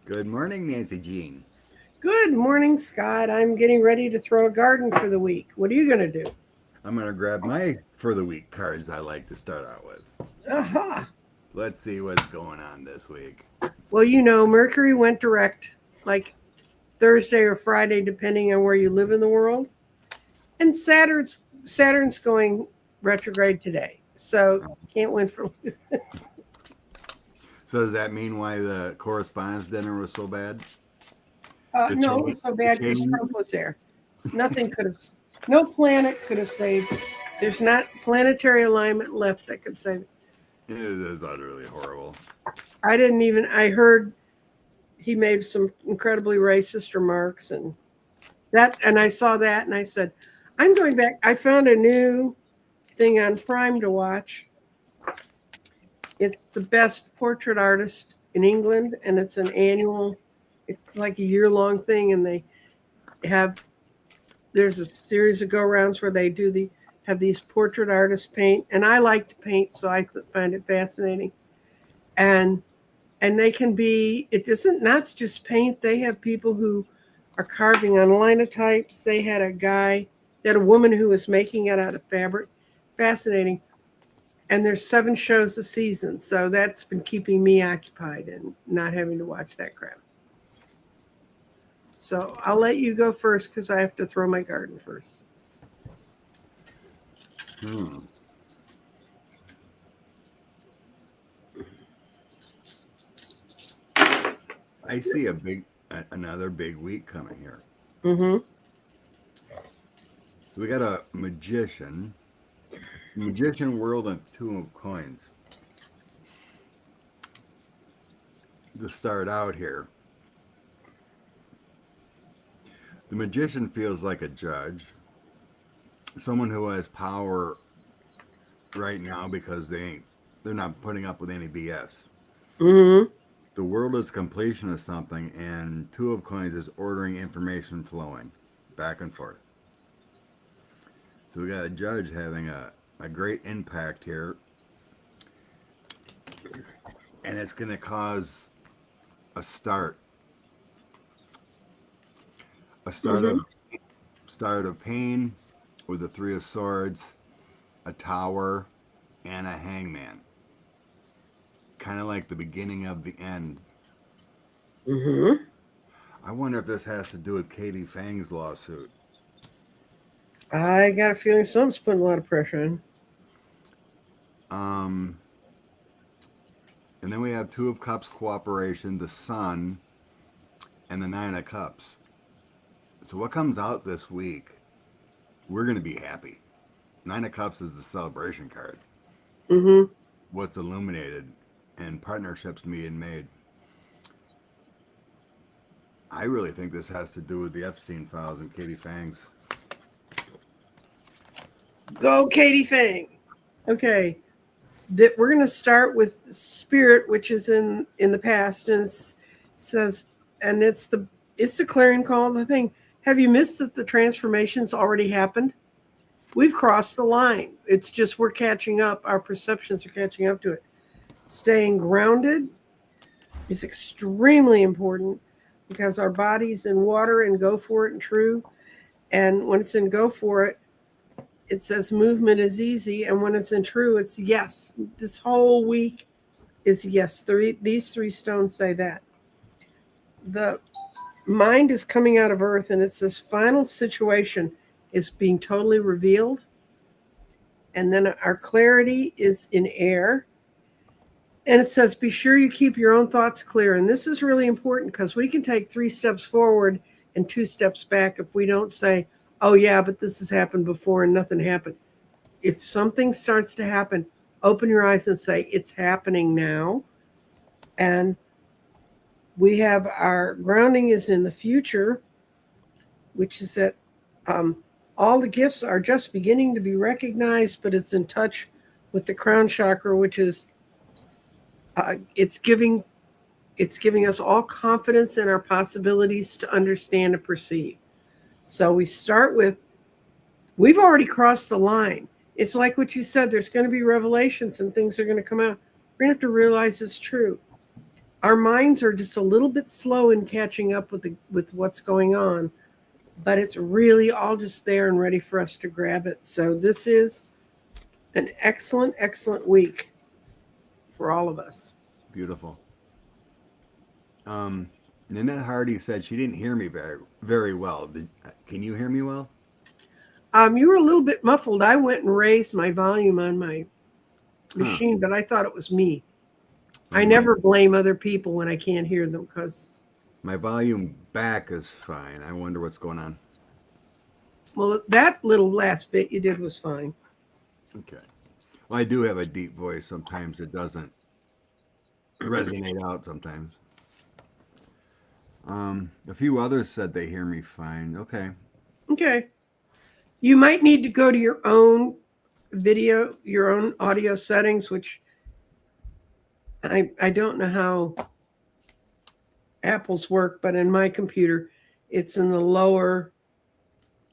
Good morning, Nancy Jean. Good morning, Scott. I'm getting ready to throw a garden for the week. What are you going to do? I'm going to grab my for the week cards I like to start out with. Aha. Let's see what's going on this week. Well, Mercury went direct like Thursday or Friday, depending on where you live in the world. And Saturn's going retrograde today. So can't win for losing. So, does that mean why the correspondence dinner was so bad? The No, it chain, was so the bad because chain. Trump was there. Nothing could have, no planet could have saved it. There's not planetary alignment left that could save it. It is utterly horrible. I heard he made some incredibly racist remarks and I saw that and I said, I'm going back. I found a new thing on Prime to watch. It's the best portrait artist in England, and it's an annual, it's like a year-long thing, and they have there's a series of go-rounds where they have these portrait artists paint, and I like to paint, so I find it fascinating. And they can be, it isn't not just paint. They have people who are carving on linotypes. They had a woman who was making it out of fabric. Fascinating. And there's 7 shows a season, so that's been keeping me occupied and not having to watch that crap. So I'll let you go first because I have to throw my garden first. Hmm. I see another big week coming here. Mm-hmm. So we got a magician world, and 2 of coins. To start out here, the magician feels like a judge, someone who has power right now because they're not putting up with any BS. Mm-hmm. The world is completion of something, and 2 of coins is ordering information flowing back and forth. So we got a judge having a great impact here, and it's going to cause a start, a start Mm-hmm. of start of pain with the 3 of Swords, a Tower, and a Hangman. Kind of like the beginning of the end. Mm-hmm. I wonder if this has to do with Katie Fang's lawsuit. I got a feeling someone's putting a lot of pressure on. Um, and then we have 2 of Cups cooperation, the Sun, and the 9 of Cups. So what comes out this week? We're going to be happy. 9 of Cups is the celebration card. Mm-hmm. What's illuminated and partnerships being made. I really think this has to do with the Epstein files and Katie Fang's. Go, Katie Fang. Okay. That we're going to start with spirit, which is in the past, and it says, and it's the clarion call of the thing. Have you missed that the transformation's already happened? We've crossed the line. It's just we're catching up. Our perceptions are catching up to it. Staying grounded is extremely important because our body's in water and go for it and true. And when it's in go for it, it says movement is easy. And when it's in true, it's yes. This whole week is yes. These 3 stones say that. The mind is coming out of earth and it's this final situation is being totally revealed. And then our clarity is in air. And it says, be sure you keep your own thoughts clear. And this is really important because we can take 3 steps forward and 2 steps back if we don't say, oh, yeah, but this has happened before and nothing happened. If something starts to happen, open your eyes and say, it's happening now. And we have our grounding is in the future, which is that um, all the gifts are just beginning to be recognized, but it's in touch with the crown chakra, which is uh, it's giving it's giving us all confidence in our possibilities to understand and perceive. So we start with we've already crossed the line. It's like what you said. There's going to be revelations and things are going to come out. We're going to have to realize it's true. our minds are just a little bit slow in catching up with what's going on, but it's really all just there and ready for us to grab it. So this is an excellent, excellent week for all of us. Beautiful. Nanette Hardy said she didn't hear me very well. Can you hear me well? You were a little bit muffled. I went and raised my volume on my machine, but I thought it was me. I never blame other people when I can't hear them because my volume back is fine. I wonder what's going on. Well, that little last bit you did was fine. Okay. Well, I do have a deep voice. Sometimes it doesn't resonate out sometimes. A few others said they hear me fine. Okay. Okay. You might need to go to your own video, your own audio settings, which I don't know how Apple's work, but in my computer, it's in the lower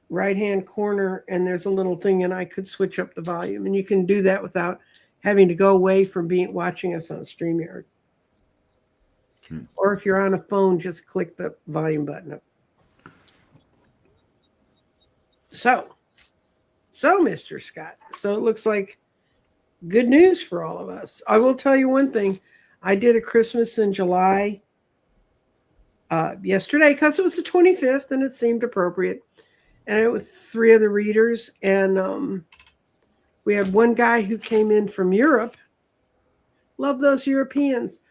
right-hand corner, and there's a little thing, and I could switch up the volume, and you can do that without having to go away from watching us on StreamYard. Or if you're on a phone, just click the volume button up. So, Mr. Scott, so it looks like good news for all of us. I will tell you one thing. I did a Christmas in July yesterday because it was the 25th and it seemed appropriate. And it was 3 other readers. And we had one guy who came in from Europe. Love those Europeans.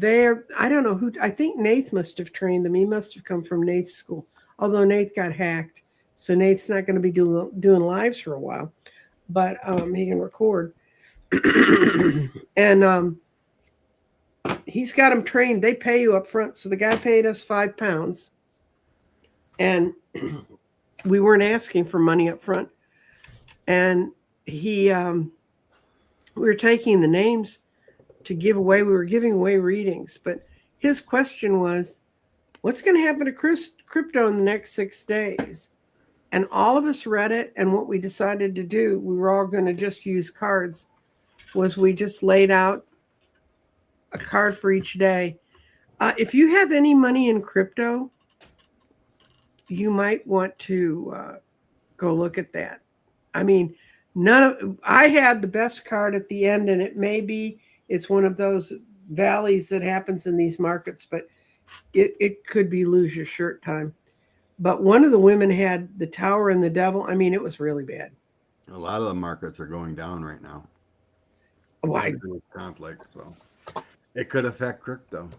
I don't know who, I think Nath must have trained them. He must have come from Nath's school, although Nath got hacked. So Nath's not going to be doing lives for a while, but he can record. And he's got them trained. They pay you up front. So the guy paid us £5. And we weren't asking for money up front. And we were taking the names to give away. We were giving away readings. But his question was, what's going to happen to crypto in the next 6 days? And all of us read it. And what we decided to do, we were all going to just use cards, was we just laid out a card for each day. If you have any money in crypto, you might want to go look at that. I mean, I had the best card at the end, and it's one of those valleys that happens in these markets, but it could be lose your shirt time. But one of the women had the Tower and the Devil. I mean, it was really bad. A lot of the markets are going down right now. Why? Conflict, so it could affect crypto.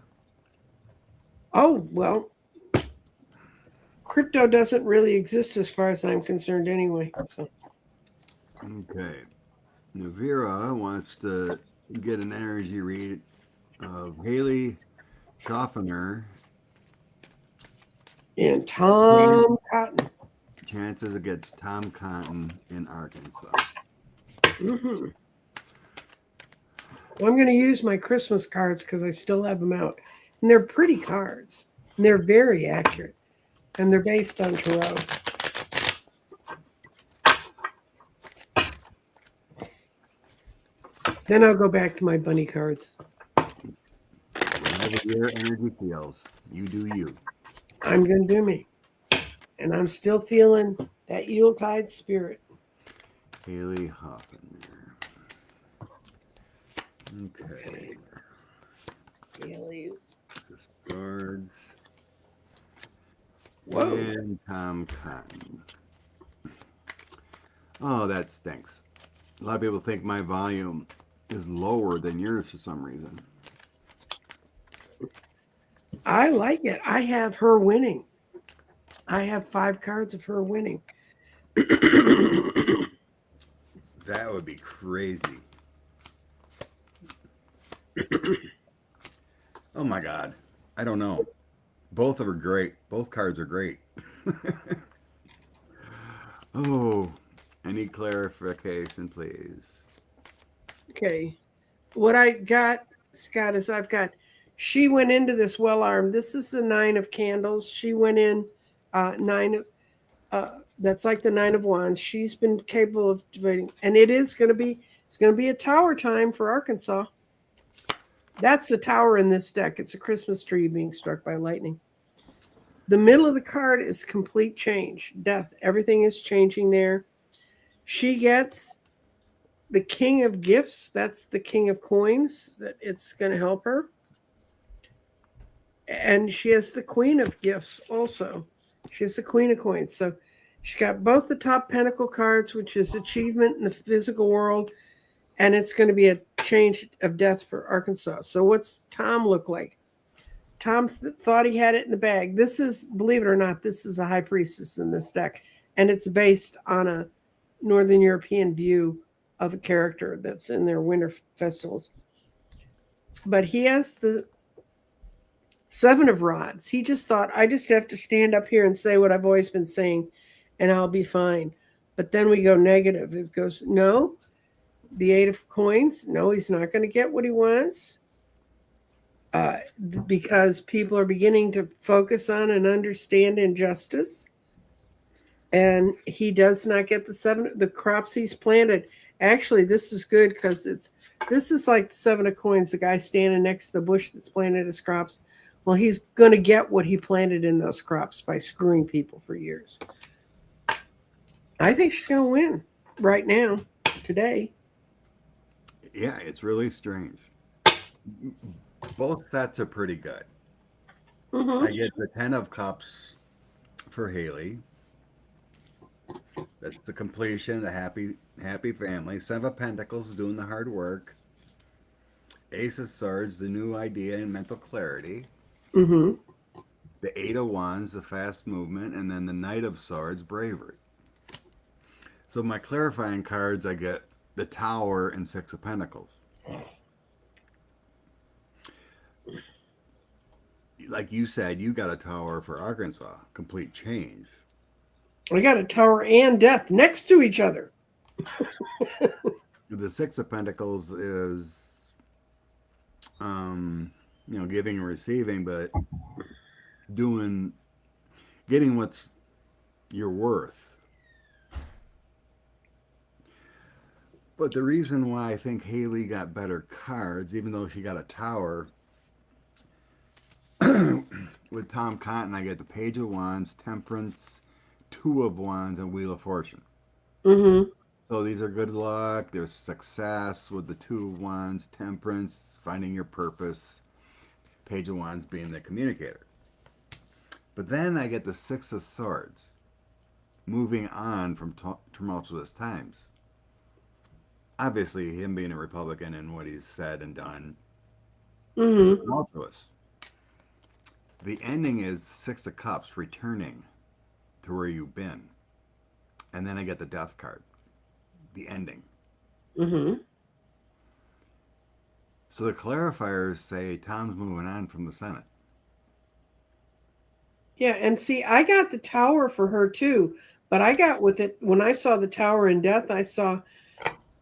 Oh, well, crypto doesn't really exist as far as I'm concerned anyway. So. Okay. Navira wants to get an energy read of Haley Schaffner. And Tom Cotton. Chances against Tom Cotton in Arkansas. Mm-hmm. Well, I'm going to use my Christmas cards because I still have them out. And they're pretty cards. And they're very accurate. And they're based on tarot. Then I'll go back to my bunny cards. Whatever your energy feels, you do you. I'm going to do me. And I'm still feeling that Yuletide spirit. Haley Hoffner. Okay. Haley. The Swords. Whoa. And Tom Cotton. Oh, that stinks. A lot of people think my volume is lower than yours for some reason. I like it. I have her winning. I have 5 cards of her winning. That would be crazy. Oh my God. I don't know. Both of them are great. Both cards are great. Oh, any clarification, please? Okay. What I got, Scott, is she went into this well-armed. This is the 9 of candles. She went in 9 of, that's like the 9 of wands. She's been capable of debating. And it's going to be a tower time for Arkansas. That's the tower in this deck. It's a Christmas tree being struck by lightning. The middle of the card is complete change, death. Everything is changing there. She gets the King of Gifts. That's the King of Coins. That it's going to help her. And she has the Queen of Gifts also. She has the Queen of Coins. So she's got both the top Pentacle cards, which is achievement in the physical world, and it's going to be a change of death for Arkansas. So what's Tom look like? Tom thought he had it in the bag. This is, believe it or not, this is a High Priestess in this deck, and it's based on a Northern European view of a character that's in their winter festivals. But he has the Seven of Rods. He just thought, I just have to stand up here and say what I've always been saying, and I'll be fine. But then we go negative. It goes, no. The Eight of Coins, no, he's not going to get what he wants. Because people are beginning to focus on and understand injustice. And he does not get the crops he's planted. Actually, this is good because this is like the Seven of Coins, the guy standing next to the bush that's planted his crops. Well, he's going to get what he planted in those crops by screwing people for years. I think she's going to win right now, today. Yeah, it's really strange. Both sets are pretty good. Mm-hmm. I get the 10 of Cups for Haley. That's the completion, the happy family. Seven of Pentacles doing the hard work. Ace of Swords, the new idea and mental clarity. Mm-hmm. The Eight of Wands, the fast movement, and then the Knight of Swords, bravery. So my clarifying cards, I get the Tower and Six of Pentacles. Like you said, you got a Tower for Arkansas, complete change. I got a Tower and Death next to each other. The Six of Pentacles is, giving and receiving, but getting what's you're worth. But the reason why I think Haley got better cards, even though she got a Tower, with Tom Cotton, I get the Page of Wands, Temperance, Two of Wands, and Wheel of Fortune. Mm-hmm. So these are good luck. There's success with the Two of Wands, Temperance, finding your purpose, Page of Wands being the communicator. But then I get the Six of Swords, moving on from tumultuous times. Obviously, him being a Republican and what he's said and done is Mm-hmm. tumultuous. The ending is Six of Cups, returning to where you've been. And then I get the Death card, the ending. Mm-hmm. So the clarifiers say Tom's moving on from the Senate. Yeah, and see, I got the Tower for her too, but I got with it when I saw the Tower in Death, I saw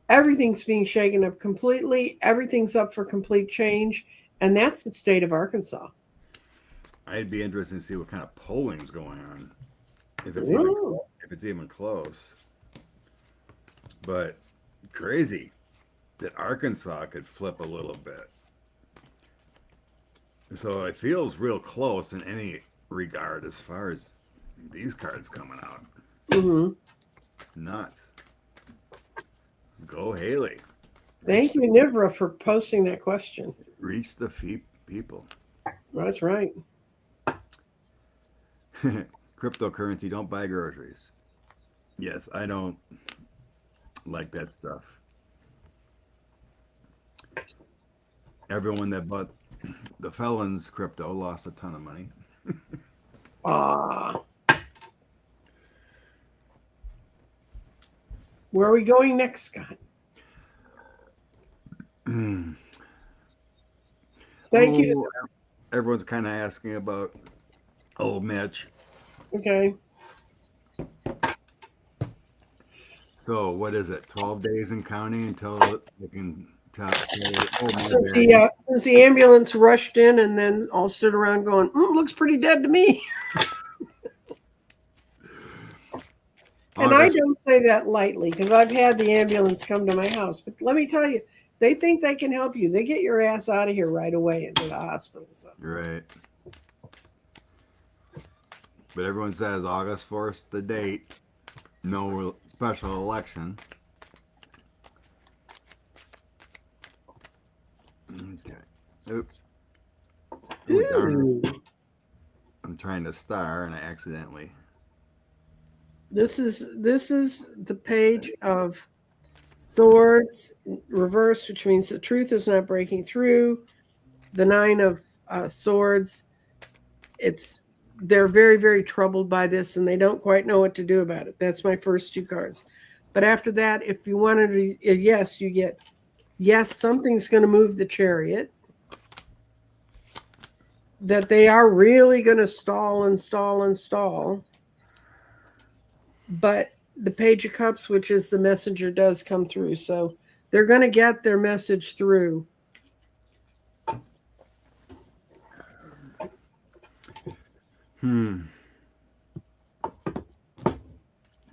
everything's being shaken up completely, everything's up for complete change, and that's the state of Arkansas. I'd be interested to see what kind of polling's going on, if it's even close. But crazy that Arkansas could flip a little bit. So it feels real close in any regard as far as these cards coming out. Mm-hmm. Nuts. Go Haley. Thank you, Nivra, for posting that question. Reach the people. That's right. Cryptocurrency, don't buy groceries. Yes, I don't like that stuff. Everyone that bought the felons crypto lost a ton of money. Where are we going next, Scott? Thank you. Everyone's kind of asking about old Mitch. Okay. So what is it? 12 days and counting until they can tell. Since the ambulance rushed in and then all stood around going, looks pretty dead to me. And I don't say that lightly because I've had the ambulance come to my house. But let me tell you, they think they can help you. They get your ass out of here right away into the hospital. So. Right. But everyone says August 1st, the date. No special election. Okay. Oops. Oh, darn Ooh. it. I'm trying to star and I accidentally. This is the page of swords reversed, which means the truth is not breaking through. The nine of swords. It's they're very very troubled by this and they don't quite know what to do about it. That's my first two cards. But after that, if you wanted to, yes, you get yes, something's going to move the chariot. That they are really going to stall and stall and stall. But the Page of Cups, which is the messenger, does come through. So they're going to get their message through.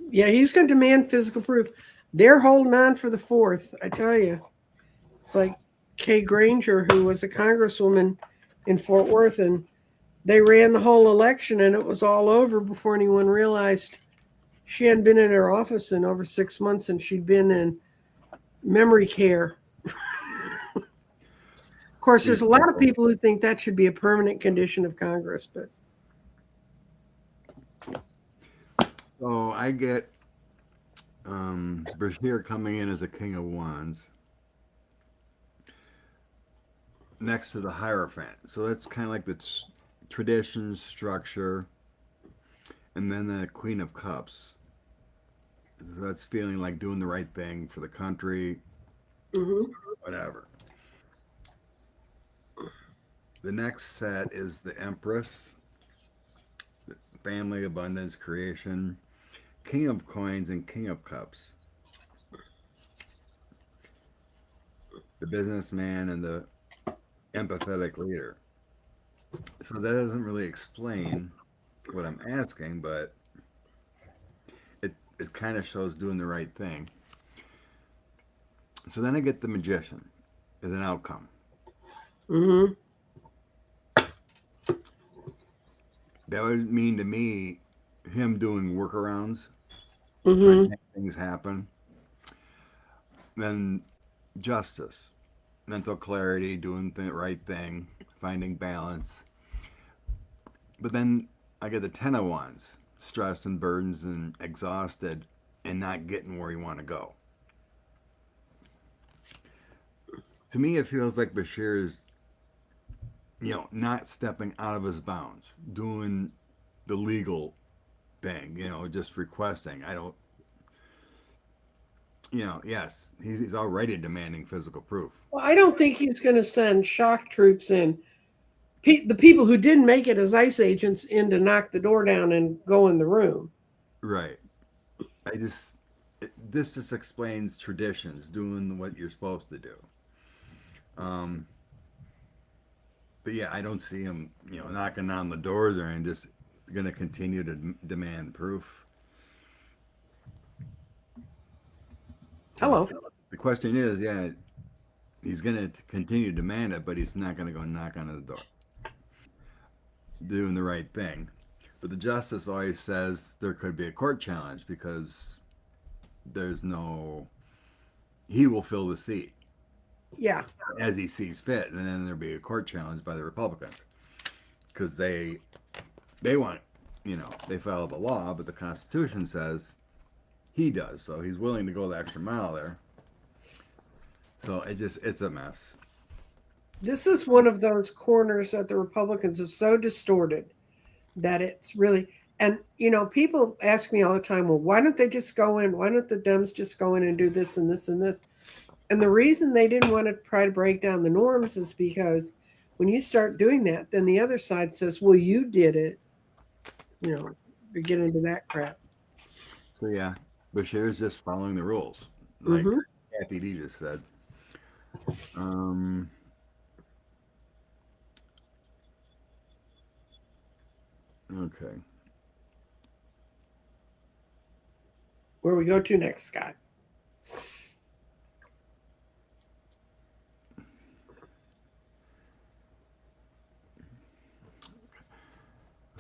Yeah, he's going to demand physical proof. They're holding on for the fourth, I tell you. It's like Kay Granger, who was a congresswoman in Fort Worth, and they ran the whole election and it was all over before anyone realized she hadn't been in her office in over 6 months and she'd been in memory care. Of course, there's a lot of people who think that should be a permanent condition of Congress, but. So I get Bashir coming in as a King of Wands next to the Hierophant. So that's kind of like the tradition, structure, and then the Queen of Cups. So that's feeling like doing the right thing for the country, whatever. The next set is the Empress, family, abundance, creation, King of Coins, and King of Cups. The businessman and the empathetic leader. So that doesn't really explain what I'm asking, but it kind of shows doing the right thing. So then I get the magician as an outcome. Mm-hmm. That would mean to me him doing workarounds, trying to Mm-hmm. make things happen. Then justice, mental clarity, doing the right thing, finding balance. But then I get the 10 of Wands, stress and burdens and exhausted and not getting where you want to go. To me, it feels like Bashir is, not stepping out of his bounds, doing the legal thing, just requesting. I don't, yes, he's already demanding physical proof. Well, I don't think he's going to send shock troops in. The people who didn't make it as ICE agents in to knock the door down and go in the room. Right. This just explains traditions, doing what you're supposed to do. Um, but yeah, I don't see him, knocking on the doors or anything. Just going to continue to demand proof. So Hello. the question is, yeah, he's going to continue to demand it, but he's not going to go knock on the door, doing the right thing. But the justice always says there could be a court challenge because there's no, he will fill the seat Yeah. as he sees fit, and then there'll be a court challenge by the Republicans because they want, they follow the law, but the Constitution says he does, so he's willing to go the extra mile there. So it's a mess. This is one of those corners that the Republicans are so distorted that it's really, and people ask me all the time, well, why don't they just go in? Why don't the Dems just go in and do this and this and this? And the reason they didn't want to try to break down the norms is because when you start doing that, then the other side says, well, you did it. You get into that crap. So yeah, Bashir's just following the rules, like Mm-hmm. Kathy D just said. Um, okay. Where we go to next, Scott?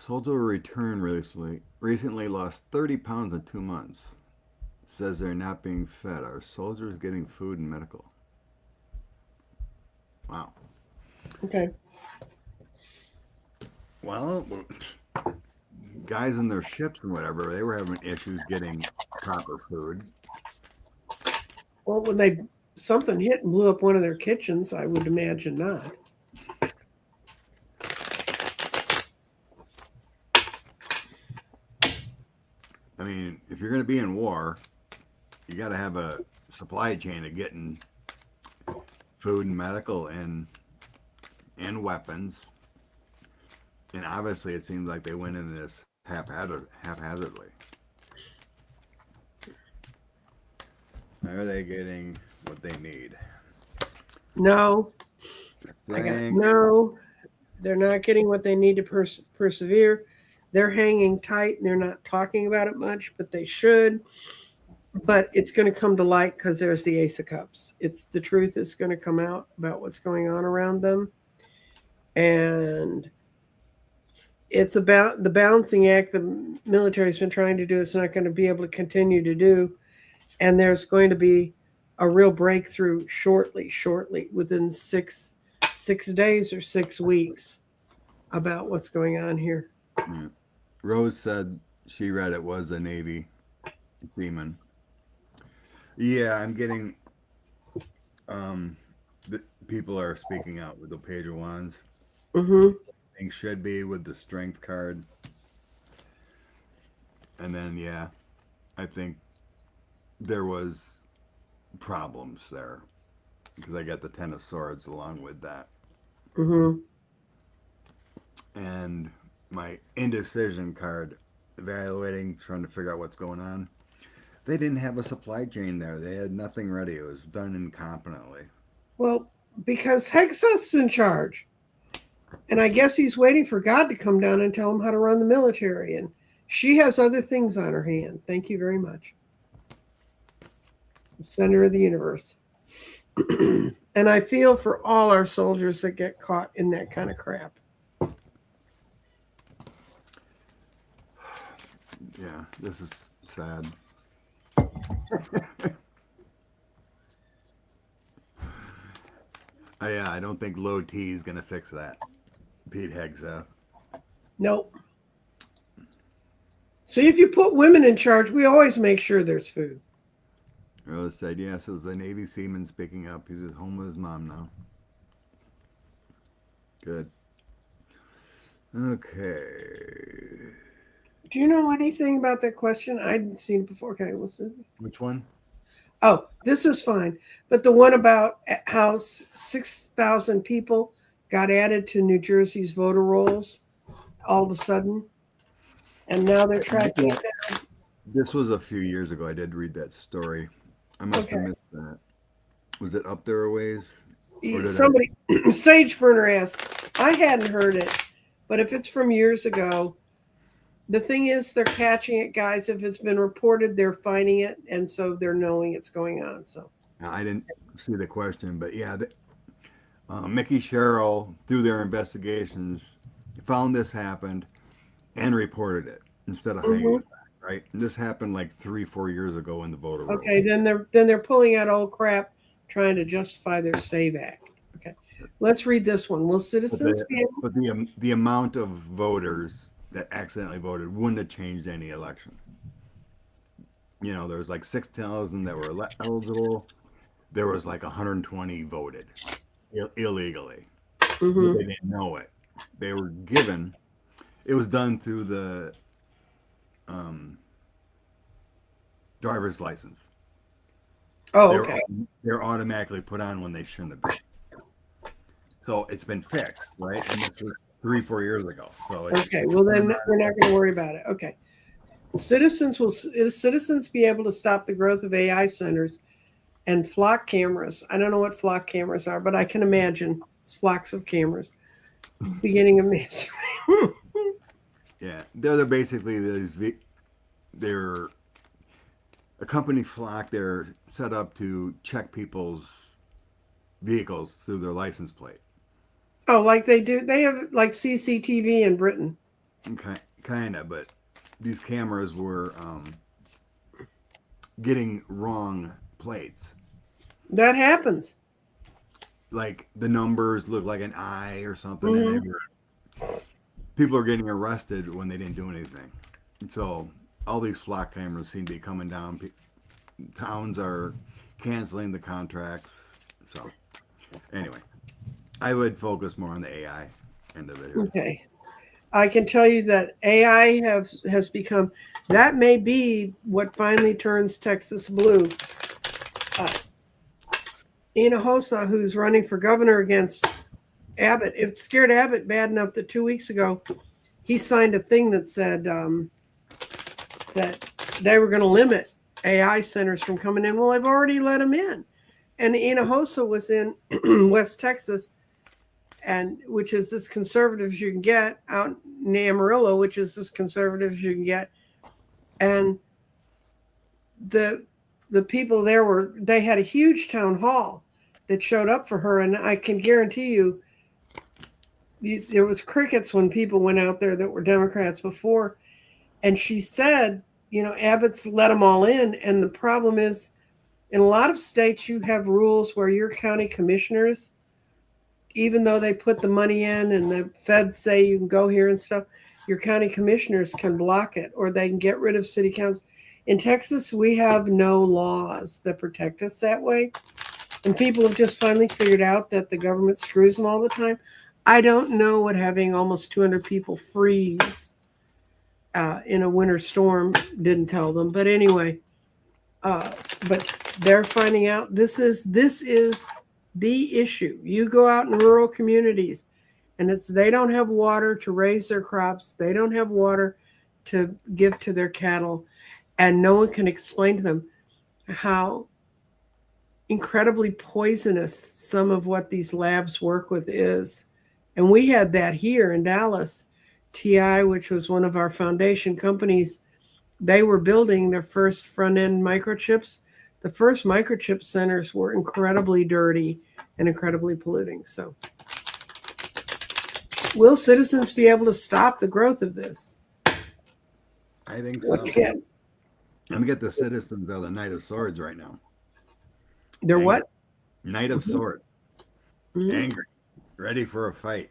Soldier returned recently lost 30 pounds in 2 months. Says they're not being fed. Are soldiers getting food and medical? Wow. Okay. Well, guys in their ships and whatever, they were having issues getting proper food. Well, when something hit and blew up one of their kitchens, I would imagine not. I mean, if you're going to be in war, you got to have a supply chain of getting food and medical and weapons. And obviously, it seems like they went into this haphazardly. Are they getting what they need? No, I got Frank, no. They're not getting what they need to persevere. They're hanging tight and they're not talking about it much, but they should. But it's going to come to light because there's the Ace of Cups. It's the truth is going to come out about what's going on around them. And it's about the balancing act the military's been trying to do. It's not going to be able to continue to do. And there's going to be a real breakthrough shortly, within six days or 6 weeks about what's going on here. yeah. Rose said she read it was a Navy seaman. Yeah, I'm getting the people are speaking out with the Page of Wands. Mm-hmm. Things should be with the Strength card. And then, yeah, I think there was problems there because I got the Ten of Swords along with that. Mm-hmm. And my indecision card, evaluating, trying to figure out what's going on. They didn't have a supply chain there. They had nothing ready. It was done incompetently. Well, because Hegseth's in charge. And I guess he's waiting for God to come down and tell him how to run the military. And she has other things on her hand. Thank you very much. The center of the universe. And I feel for all our soldiers that get caught in that kind of crap. Yeah, this is sad. Yeah, I don't think low T is going to fix that. Pete Hegseth. Nope. See, if you put women in charge, we always make sure there's food. Rose said, yes, it was a Navy seaman speaking up. He's at home with his mom now. Good. Okay. Do you know anything about that question? I hadn't seen it before. Okay, what's it? Which one? Oh, this is fine. But the one about how 6,000 people got added to New Jersey's voter rolls all of a sudden, and now they're tracking it down. This was a few years ago. I did read that story. I must have missed that. Was it up there a ways? Somebody, Sageburner asked, I hadn't heard it, but if it's from years ago, the thing is they're catching it, guys. If it's been reported, they're finding it, and so they're knowing it's going on. So I didn't see the question, but yeah, Mickey Sherrill, through their investigations, found this happened and reported it instead of hanging it back, right? And this happened like 3-4 years ago in the voter roll. Okay, then they're pulling out old crap, trying to justify their SAVE Act. Okay, let's read this one. Will citizens be able? But the amount of voters that accidentally voted wouldn't have changed any election. You know, there was like 6,000 that were eligible. There was like 120 voted illegally. Mm-hmm. They didn't know it. They were given. It was done through the driver's license. Oh, okay. They're automatically put on when they shouldn't have been. So it's been fixed, right? And this was 3-4 years ago. So okay. Well, then we're not going to worry about it. Okay. Citizens be able to stop the growth of AI centers and flock cameras? I don't know what flock cameras are, but I can imagine it's flocks of cameras beginning of mass. Yeah, they're basically they're a company flock. They're set up to check people's vehicles through their license plate. Oh, like they do. They have like CCTV in Britain. Kind of, but these cameras were getting wrong plates. That happens. Like the numbers look like an I or something, and Hmm. people are getting arrested when they didn't do anything. So all these flock cameras seem to be coming down. Towns are canceling the contracts. So anyway, I would focus more on the AI end of it here. Okay. I can tell you that AI has become, that may be what finally turns Texas blue. Uh, Hinojosa, who's running for governor against Abbott, it scared Abbott bad enough that 2 weeks ago he signed a thing that said that they were going to limit AI centers from coming in. Well, I've already let them in. And Hinojosa was in West Texas, and which is as conservative as you can get, out in Amarillo, which is as conservative as you can get. And the the people there they had a huge town hall that showed up for her, and I can guarantee you, there was crickets when people went out there that were Democrats before. And she said, Abbott's let them all in, and the problem is, in a lot of states, you have rules where your county commissioners, even though they put the money in and the feds say you can go here and stuff, your county commissioners can block it or they can get rid of city council. In Texas, we have no laws that protect us that way. And people have just finally figured out that the government screws them all the time. I don't know what having almost 200 people freeze in a winter storm didn't tell them. But anyway, but they're finding out this is the issue. You go out in rural communities, and they don't have water to raise their crops. They don't have water to give to their cattle, and no one can explain to them how incredibly poisonous some of what these labs work with is. And we had that here in Dallas. TI, which was one of our foundation companies, they were building their first front end microchips. The first microchip centers were incredibly dirty and incredibly polluting. So, will citizens be able to stop the growth of this? I think so. What can? I'm gonna get the citizens of the Knight of Swords right now. They're Angry. what? Knight of Swords. Mm-hmm. Angry. Ready for a fight.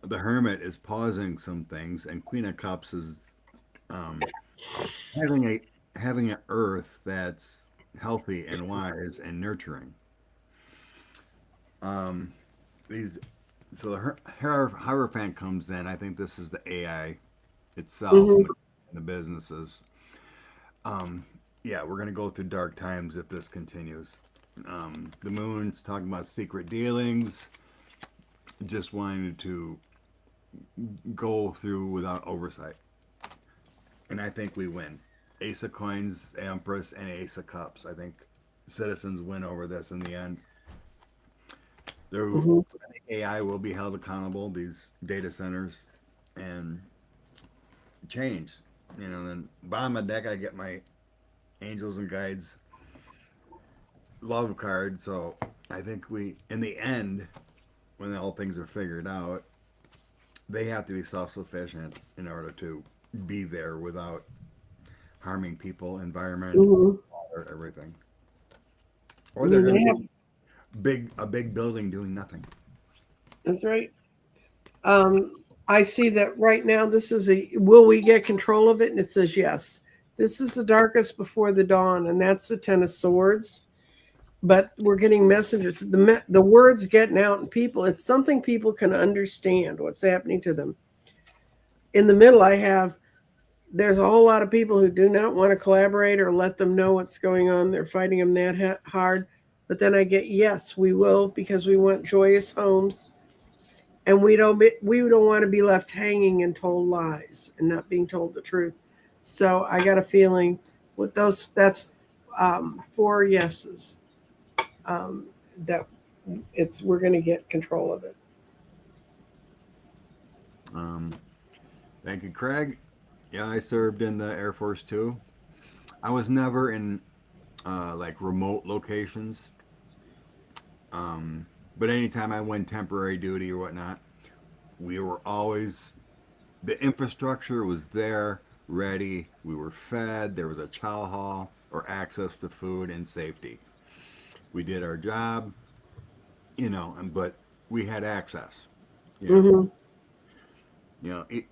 The Hermit is pausing some things, and Queen of Cups is um, having an earth that's healthy and wise and nurturing. Um, these so the Hierophant comes in. I think this is the AI itself Mm-hmm. and the businesses. Um, yeah, we're gonna go through dark times if this continues. The Moon's talking about secret dealings, just wanting to go through without oversight, and I think we win. Ace of Coins, Empress, and Ace of Cups. I think citizens win over this in the end. There, Mm-hmm. AI will be held accountable. These data centers and change. Then bottom of deck, I get my angels and guides love card. So I think in the end, when all things are figured out, they have to be self-sufficient in order to be there without harming people, environment, Mm-hmm. or everything. I Or they're mean, going they to have. be a big building doing nothing. That's right. Um, I see that right now. This is a. Will we get control of it? And it says yes. This is the darkest before the dawn, and that's the Ten of Swords. But we're getting messages. The words getting out, and people. It's something people can understand what's happening to them. In the middle, I have. There's a whole lot of people who do not want to collaborate or let them know what's going on. They're fighting them that hard. But then I get yes, we will because we want joyous homes, and we don't want to be left hanging and told lies and not being told the truth. So I got a feeling with those that's four yeses, um, that we're going to get control of it. Um, Thank you, Craig. Yeah, I served in the Air Force too. I was never in like remote locations, um, but anytime I went temporary duty or whatnot, we were always The infrastructure was there, ready. We were fed. There was a chow hall or access to food and safety. We did our job, but we had access. You know, Mm-hmm. you know, e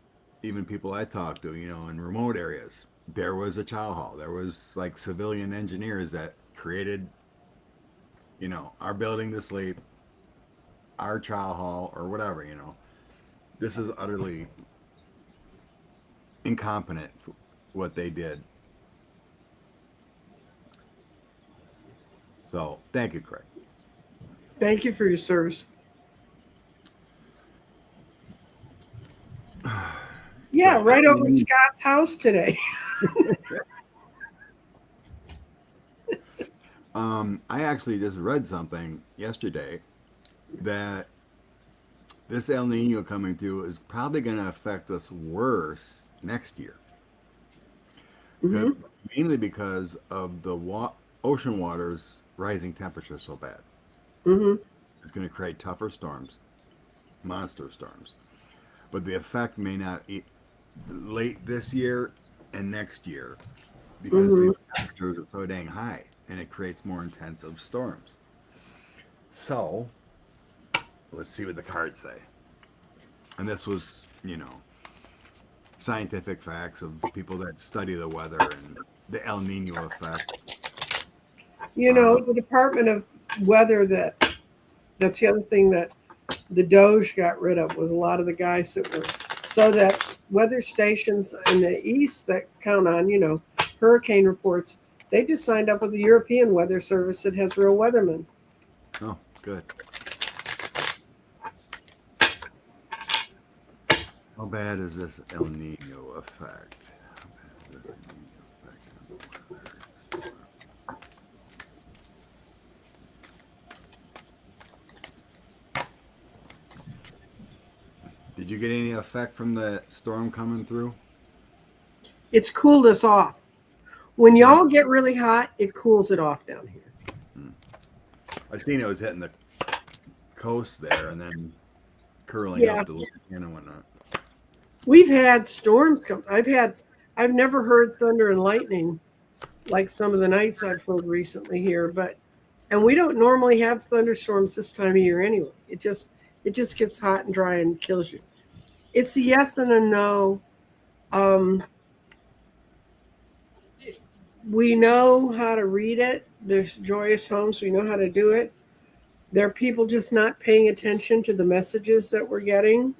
even people I talked to, in remote areas, there was a chow hall. There was like civilian engineers that created, our building to sleep, our chow hall, or whatever. This is utterly incompetent what they did. So thank you, Craig. Thank you for your service. Yeah, So right over Scott's house today. I actually just read something yesterday that this El Nino coming through is probably going to affect us worse next year. Mm-hmm. Mainly because of the ocean waters rising temperature so bad. Mm-hmm. It's going to create tougher storms, monster storms. But the effect may not be late this year and next year because Mm-hmm. these temperatures are so dang high and it creates more intensive storms. So let's see what the cards say. And this was, scientific facts of people that study the weather and the El Nino effect. The Department of Weather, that's the other thing that the Doge got rid of, was a lot of the guys that were, so that weather stations in the east that count on, hurricane reports, they just signed up with the European Weather Service that has real weathermen. Oh, good. How bad is this El Nino effect? How bad is this El Nino effect on the weather storms? Did you get any effect from the storm coming through? It's cooled us off. When Yeah. y'all get really hot, it cools it off down here. Hmm. I seen it was hitting the coast there and then curling Yeah, up to Louisiana and whatnot. we've had storms come. I've never heard thunder and lightning like some of the nights I've heard recently here, and we don't normally have thunderstorms this time of year anyway. It just gets hot and dry and kills you. It's a yes and a no. Um, we know how to read it. There's joyous homes. We know how to do it. There are people just not paying attention to the messages that we're getting,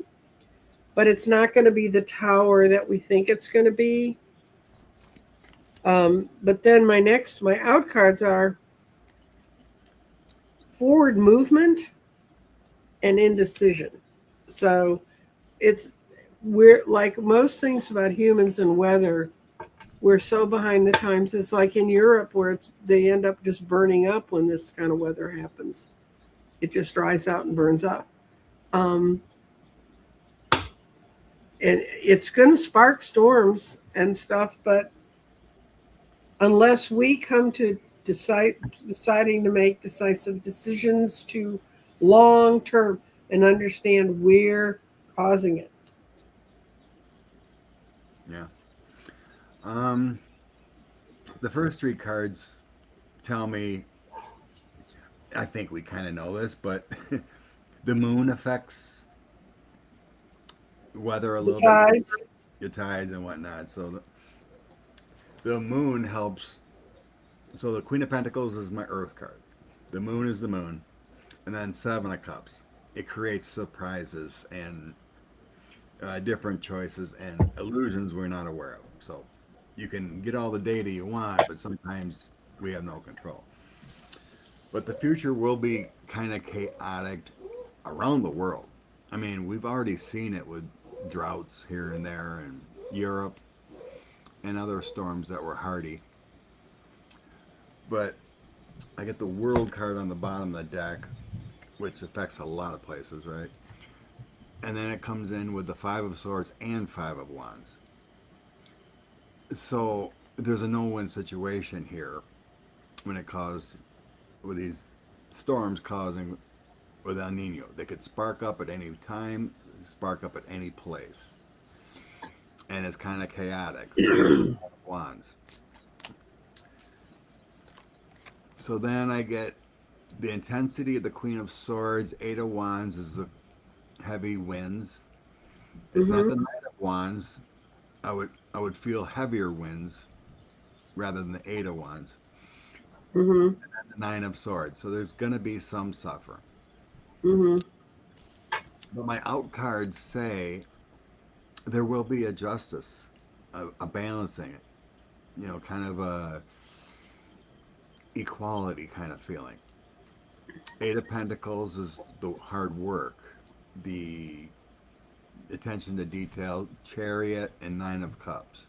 but it's not going to be the tower that we think it's going to be. But then my out cards are forward movement and indecision. So it's we're like most things about humans and weather, we're so behind the times. It's like in Europe where they end up just burning up when this kind of weather happens. It just dries out and burns up. Um, and it's going to spark storms and stuff, but unless we come to deciding to make decisive decisions to long term and understand we're causing it. Yeah. Um, the first three cards tell me, I think we kind of know this, but the moon affects weather a The little bit, tides. your tides and whatnot. So the moon helps. So the Queen of Pentacles is my Earth card. The moon is the moon, and then Seven of Cups. It creates surprises and different choices and illusions we're not aware of. So you can get all the data you want, but sometimes we have no control. But the future will be kind of chaotic around the world. I mean, we've already seen it with droughts here and there in Europe and other storms that were hardy. But I get the world card on the bottom of the deck, which affects a lot of places, right? And then it comes in with the Five of Swords and Five of Wands. So there's a no-win situation here when it causes with these storms causing with El Nino. They could spark up at any time, spark up at any place. and it's kind of chaotic. Wands. So then I get the intensity of the Queen of Swords. Eight of Wands is the heavy winds. It's not the Knight of Wands. I would feel heavier winds rather than the Eight of Wands. Mm-hmm. And then the Nine of Swords. So there's going to be some suffer. Mm-hmm. But my out cards say there will be a justice, a balancing it, kind of a equality kind of feeling. Eight of Pentacles is the hard work, the attention to detail, Chariot, and Nine of Cups.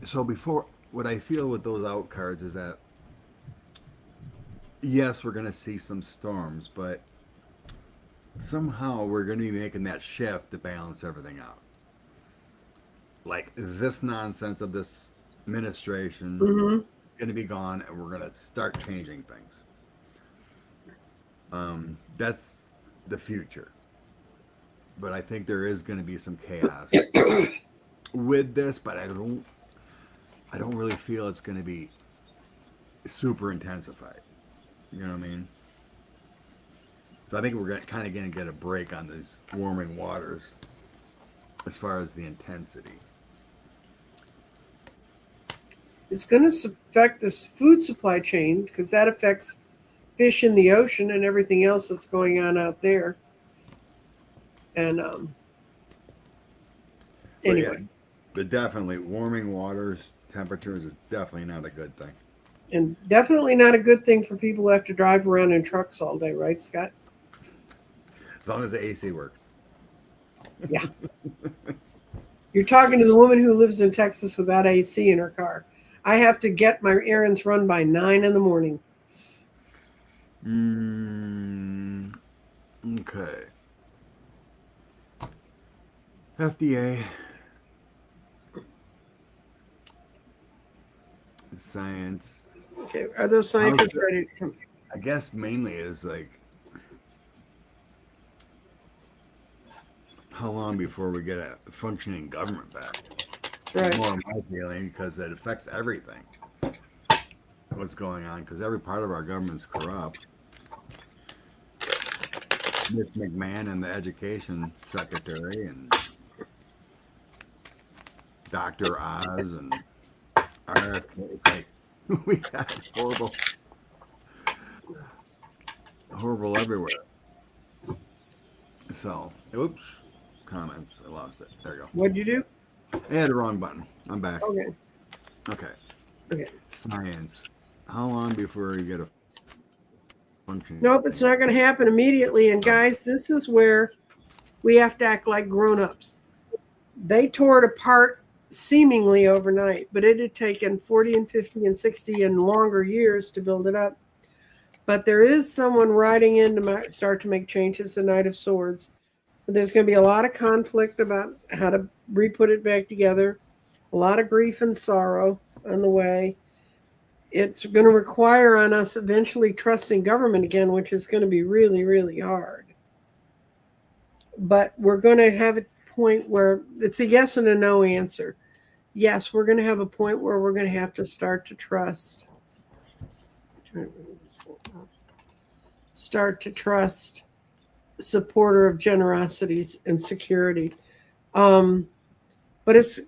So before, what I feel with those out cards is that yes, we're going to see some storms, but somehow we're going to be making that shift to balance everything out. Like this nonsense of this administration going to be gone, and we're going to start changing things. That's the future. But I think there is going to be some chaos with this, but I don't really feel it's going to be super intensified. You know what I mean? So I think we're kind of going to get a break on these warming waters as far as the intensity. It's going to affect this food supply chain because that affects fish in the ocean and everything else that's going on out there. And anyway. Yeah, but definitely warming waters, temperatures is definitely not a good thing. And definitely not a good thing for people who have to drive around in trucks all day, right, Scott? As long as the AC works. Yeah. You're talking to the woman who lives in Texas without AC in her car. I have to get my errands run by 9 in the morning. Okay. FDA. Science. Okay, are those scientists ready to come? I guess mainly is like how long before we get a functioning government back? Right. More my feeling because it affects everything. What's going on? Because every part of our government's corrupt. Mitch McMahon and the education secretary and Dr. Oz and RFK. Like, we got horrible everywhere. So, oops, comments. I lost it. There you go. What'd you do? I had the wrong button. I'm back. Okay. Okay. Science. How long before you get a function? Nope, it's not going to happen immediately. And guys, this is where we have to act like grown-ups. They tore it apart seemingly overnight, but it had taken 40 and 50 and 60 and longer years to build it up. But there is someone riding in to start to make changes, the Knight of Swords. There's going to be a lot of conflict about how to re-put it back together, a lot of grief and sorrow on the way. It's going to require on us eventually trusting government again, which is going to be really, really hard. But we're going to have a point where it's a yes and a no answer. Yes, we're going to have a point where we're going to have to start to trust. Supporter of generosities and security. But it's,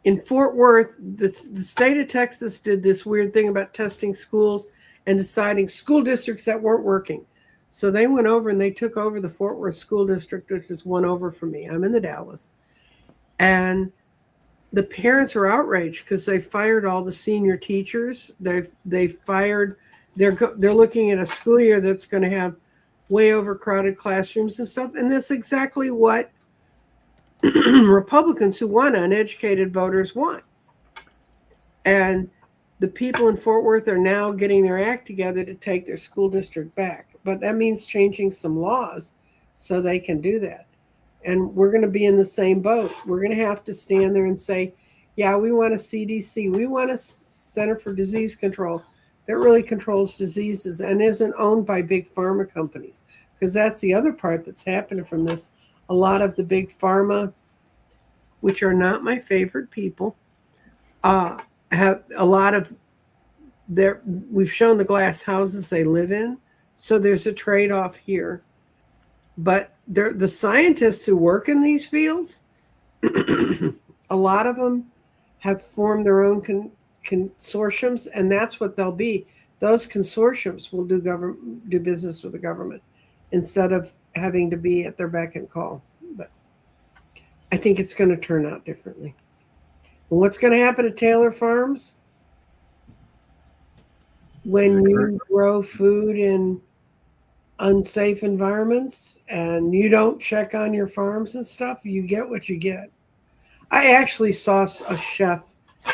in Fort Worth, the state of Texas did this weird thing about testing schools and deciding school districts that weren't working. So they went over and they took over the Fort Worth school district, which is one over from me. I'm in the Dallas. And the parents are outraged because they fired all the senior teachers. They're looking at a school year that's going to have way overcrowded classrooms and stuff. And that's exactly what Republicans who want uneducated voters want. And the people in Fort Worth are now getting their act together to take their school district back. But that means changing some laws so they can do that. And we're going to be in the same boat. We're going to have to stand there and say, yeah, we want a CDC. We want a Center for Disease Control. that really controls diseases and isn't owned by big pharma companies. Because that's the other part that's happening from this. A lot of the big pharma, which are not my favorite people, have a lot of their. We've shown the glass houses they live in, so there's a trade-off here. But the scientists who work in these fields, a lot of them have formed their own consortiums, and that's what they'll be. Those consortiums will do business with the government instead of having to be at their beck and call. But I think it's going to turn out differently. And what's going to happen to Taylor Farms? When you grow food in unsafe environments and you don't check on your farms and stuff, you get what you get. I actually saw a chef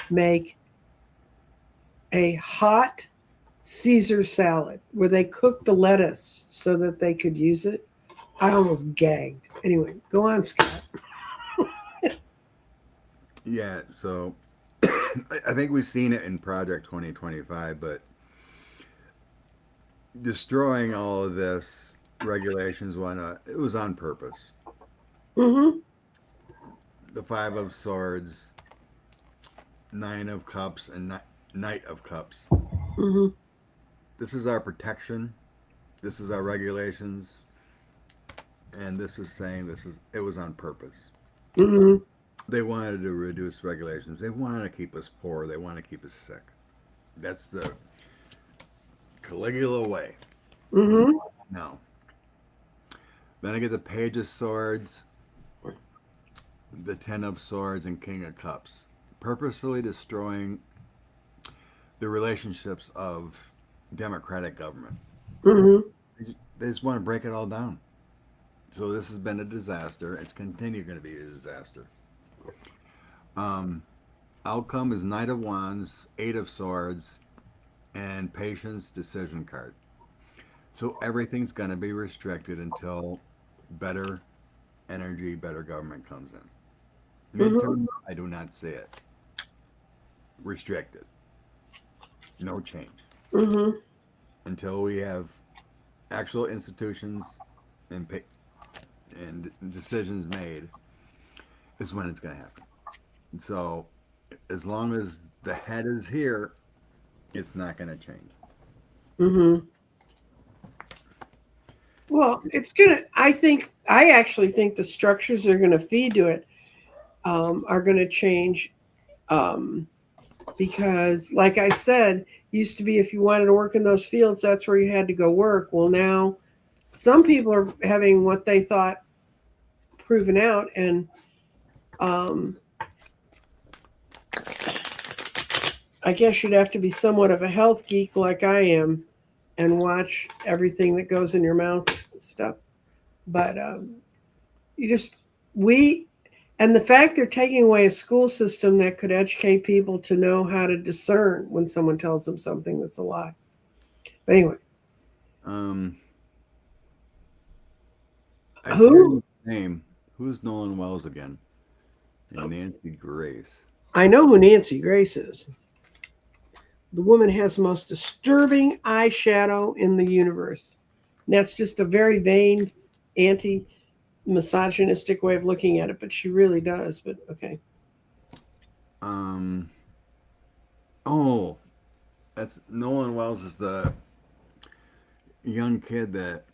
make a hot Caesar salad where they cooked the lettuce so that they could use it. I almost gagged. Anyway, go on, Scott. Yeah, so I think we've seen it in Project 2025, but destroying all of this regulations, it was on purpose. Mm-hmm. The Five of Swords, Nine of Cups, and Knight of Cups. Mm-hmm. This is our protection. This is our regulations, and this is saying it was on purpose. Mm-hmm. They wanted to reduce regulations. They wanted to keep us poor. They want to keep us sick. That's the Caligula way. Mm-hmm. No. Then I get the Page of Swords, the Ten of Swords, and King of Cups. Purposely destroying the relationships of democratic government. Mm-hmm. They just want to break it all down. So this has been a disaster. It's going to be a disaster. Outcome is Knight of Wands, Eight of Swords, and Patience decision card. So everything's going to be restricted until better energy, better government comes in. Midterm, I do not see it. Restricted. No change. Mm-hmm. Until we have actual institutions and decisions made is when it's going to happen. So as long as the head is here, it's not going to change. Mm-hmm. Well, it's gonna. I actually think the structures that are going to feed to it are going to change, because, like I said, used to be if you wanted to work in those fields, that's where you had to go work. Well, now some people are having what they thought proven out, and I guess you'd have to be somewhat of a health geek like I am and watch everything that goes in your mouth and stuff. But you just, we, and the fact they're taking away a school system that could educate people to know how to discern when someone tells them something that's a lie. But anyway. I Who? Name. Who's Nolan Wells again? And Nancy Grace. I know who Nancy Grace is. The woman has the most disturbing eyeshadow in the universe. And that's just a very vain, anti-misogynistic way of looking at it, but she really does. But okay. Oh, that's Nolan Wells is the young kid that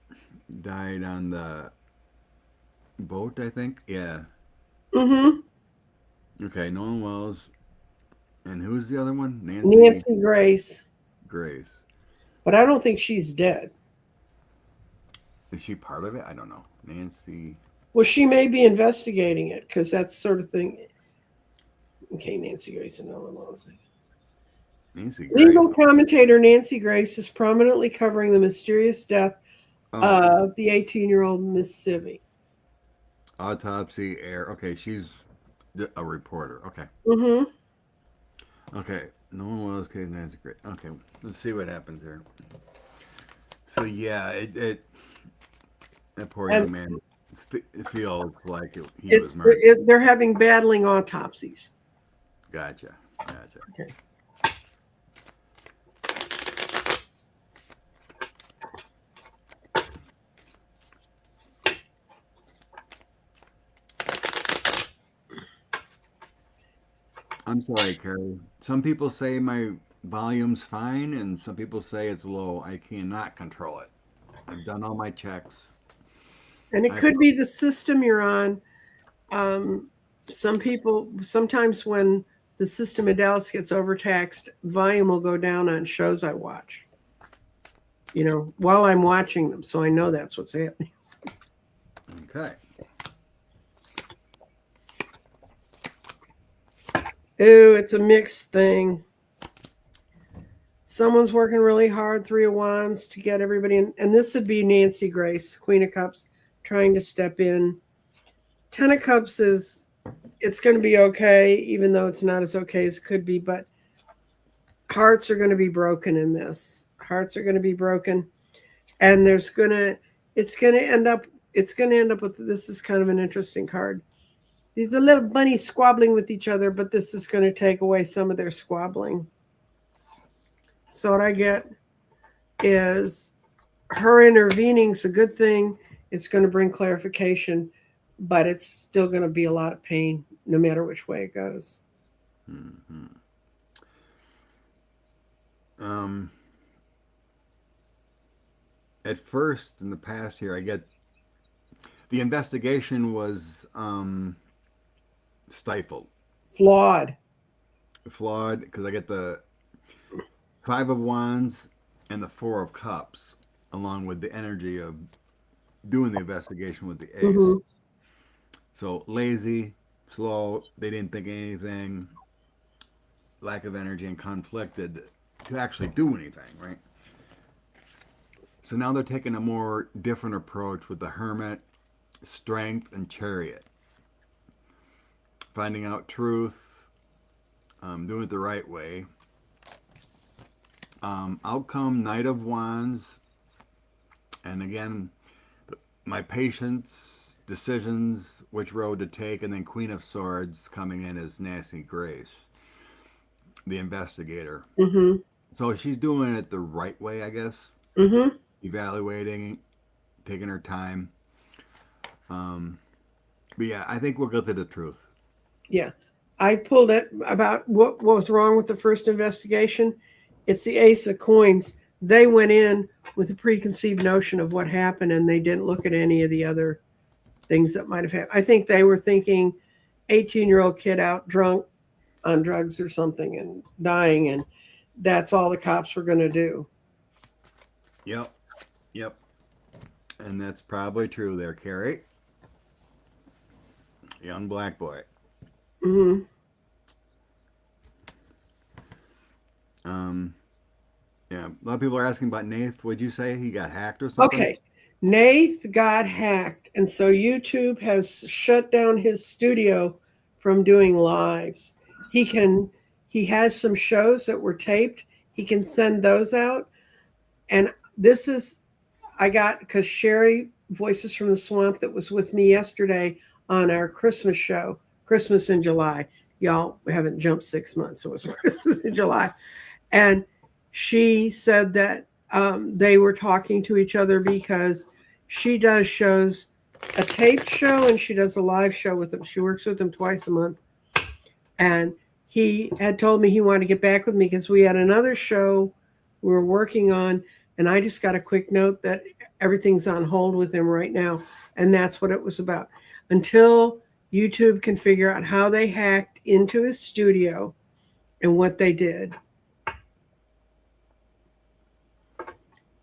died on the boat, I think. Yeah. Mm-hmm. Okay, Nolan Wells. And who's the other one? Nancy Grace. Grace. But I don't think she's dead. Is she part of it? I don't know. Nancy. Well, she may be investigating it because that's sort of thing. Okay, Nancy Grace and Nolan Wells. Nancy Grace. Legal commentator Nancy Grace is prominently covering the mysterious death of the 18-year-old Mississippi. Autopsy air. Okay, she's a reporter. Okay. Mm-hmm. Okay, no one was okay. Nancy Grace. Okay, let's see what happens here. So yeah, that poor young man. It feels like he was murdered. They're having battling autopsies. Gotcha. Okay. I'm sorry, Carrie. Some people say my volume's fine, and some people say it's low. I cannot control it. I've done all my checks. And it I could be the system you're on. Um, some people, sometimes when the system in Dallas gets overtaxed, volume will go down on shows I watch, while I'm watching them. So I know that's what's happening. okay. Ooh, it's a mixed thing. Someone's working really hard, Three of Wands, to get everybody in. And this would be Nancy Grace, Queen of Cups, trying to step in. Ten of Cups it's going to be okay, even though it's not as okay as it could be. But hearts are going to be broken in this. Hearts are going to be broken. And it's going to end up, with, this is kind of an interesting card. These are little bunnies squabbling with each other, but this is going to take away some of their squabbling. So what I get is her intervening is a good thing. It's going to bring clarification, but it's still going to be a lot of pain no matter which way it goes. Mm-hmm. Um, at first, in the past here, I get the investigation was stifled, Flawed. flawed, because I get the Five of Wands and the Four of Cups, along with the energy of doing the investigation with the Ace. Mm-hmm. So lazy, slow, they didn't think anything, lack of energy, and conflicted to actually do anything, right? So now they're taking a more different approach with the Hermit, Strength, and Chariot. Finding out truth, doing it the right way. Outcome, Knight of Wands, and again, my patience, decisions, which road to take, and then Queen of Swords coming in as Nancy Grace, the investigator. Mm-hmm. So she's doing it the right way, I guess. Mm-hmm. Evaluating, taking her time. But yeah, I think we'll get to the truth. Yeah. I pulled it about what was wrong with the first investigation. It's the Ace of Coins. They went in with a preconceived notion of what happened and they didn't look at any of the other things that might have happened. I think they were thinking 18-year-old kid out drunk on drugs or something and dying, and that's all the cops were going to do. Yep, yep. And that's probably true there, Carrie. Young black boy. Mm-hmm. Um, yeah, a lot of people are asking about Nath. Would you say he got hacked or something? Okay. Nath got hacked, and so YouTube has shut down his studio from doing lives. He can he has some shows that were taped. He can send those out. And this is I got because Sherry Voices from the Swamp that was with me yesterday on our Christmas show, Christmas in July. Y'all haven't jumped 6 months, so it was Christmas in July. And she said that they were talking to each other because she does shows, a taped show, and she does a live show with them. She works with them twice a month. And he had told me he wanted to get back with me because we had another show we were working on. And I just got a quick note that everything's on hold with him right now. And that's what it was about. Until YouTube can figure out how they hacked into his studio and what they did.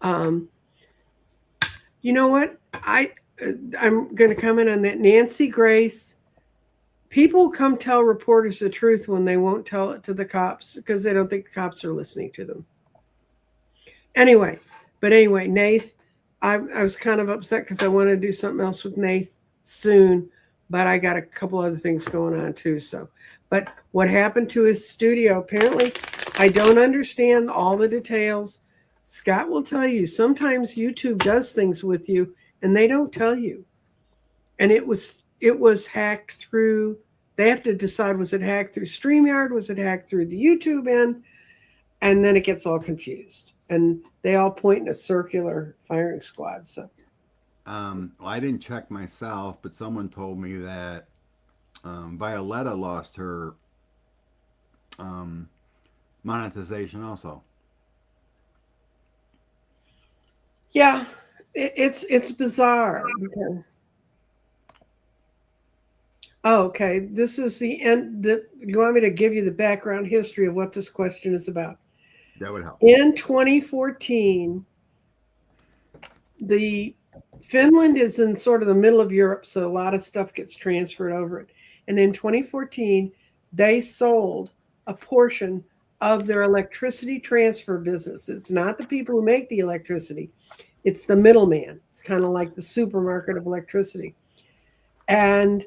Um, you know what? I'm going to comment on that. Nancy Grace. People come tell reporters the truth when they won't tell it to the cops because they don't think the cops are listening to them. Anyway, Nath, I was kind of upset because I wanted to do something else with Nath soon, but I got a couple other things going on too. So, but what happened to his studio? Apparently, I don't understand all the details. Scott will tell you sometimes YouTube does things with you and they don't tell you. And it was hacked through. They have to decide, was it hacked through StreamYard? Was it hacked through the YouTube end? And then it gets all confused. And they all point in a circular firing squad. So, Well, I didn't check myself, but someone told me that Violetta lost her monetization also. Yeah, it's bizarre because oh, okay, this is the end. You want me to give you the background history of what this question is about? That would help. In 2014, the Finland is in sort of the middle of Europe, so a lot of stuff gets transferred over it. And in 2014, they sold a portion of their electricity transfer business. It's not the people who make the electricity, it's the middleman. It's kind of like the supermarket of electricity. And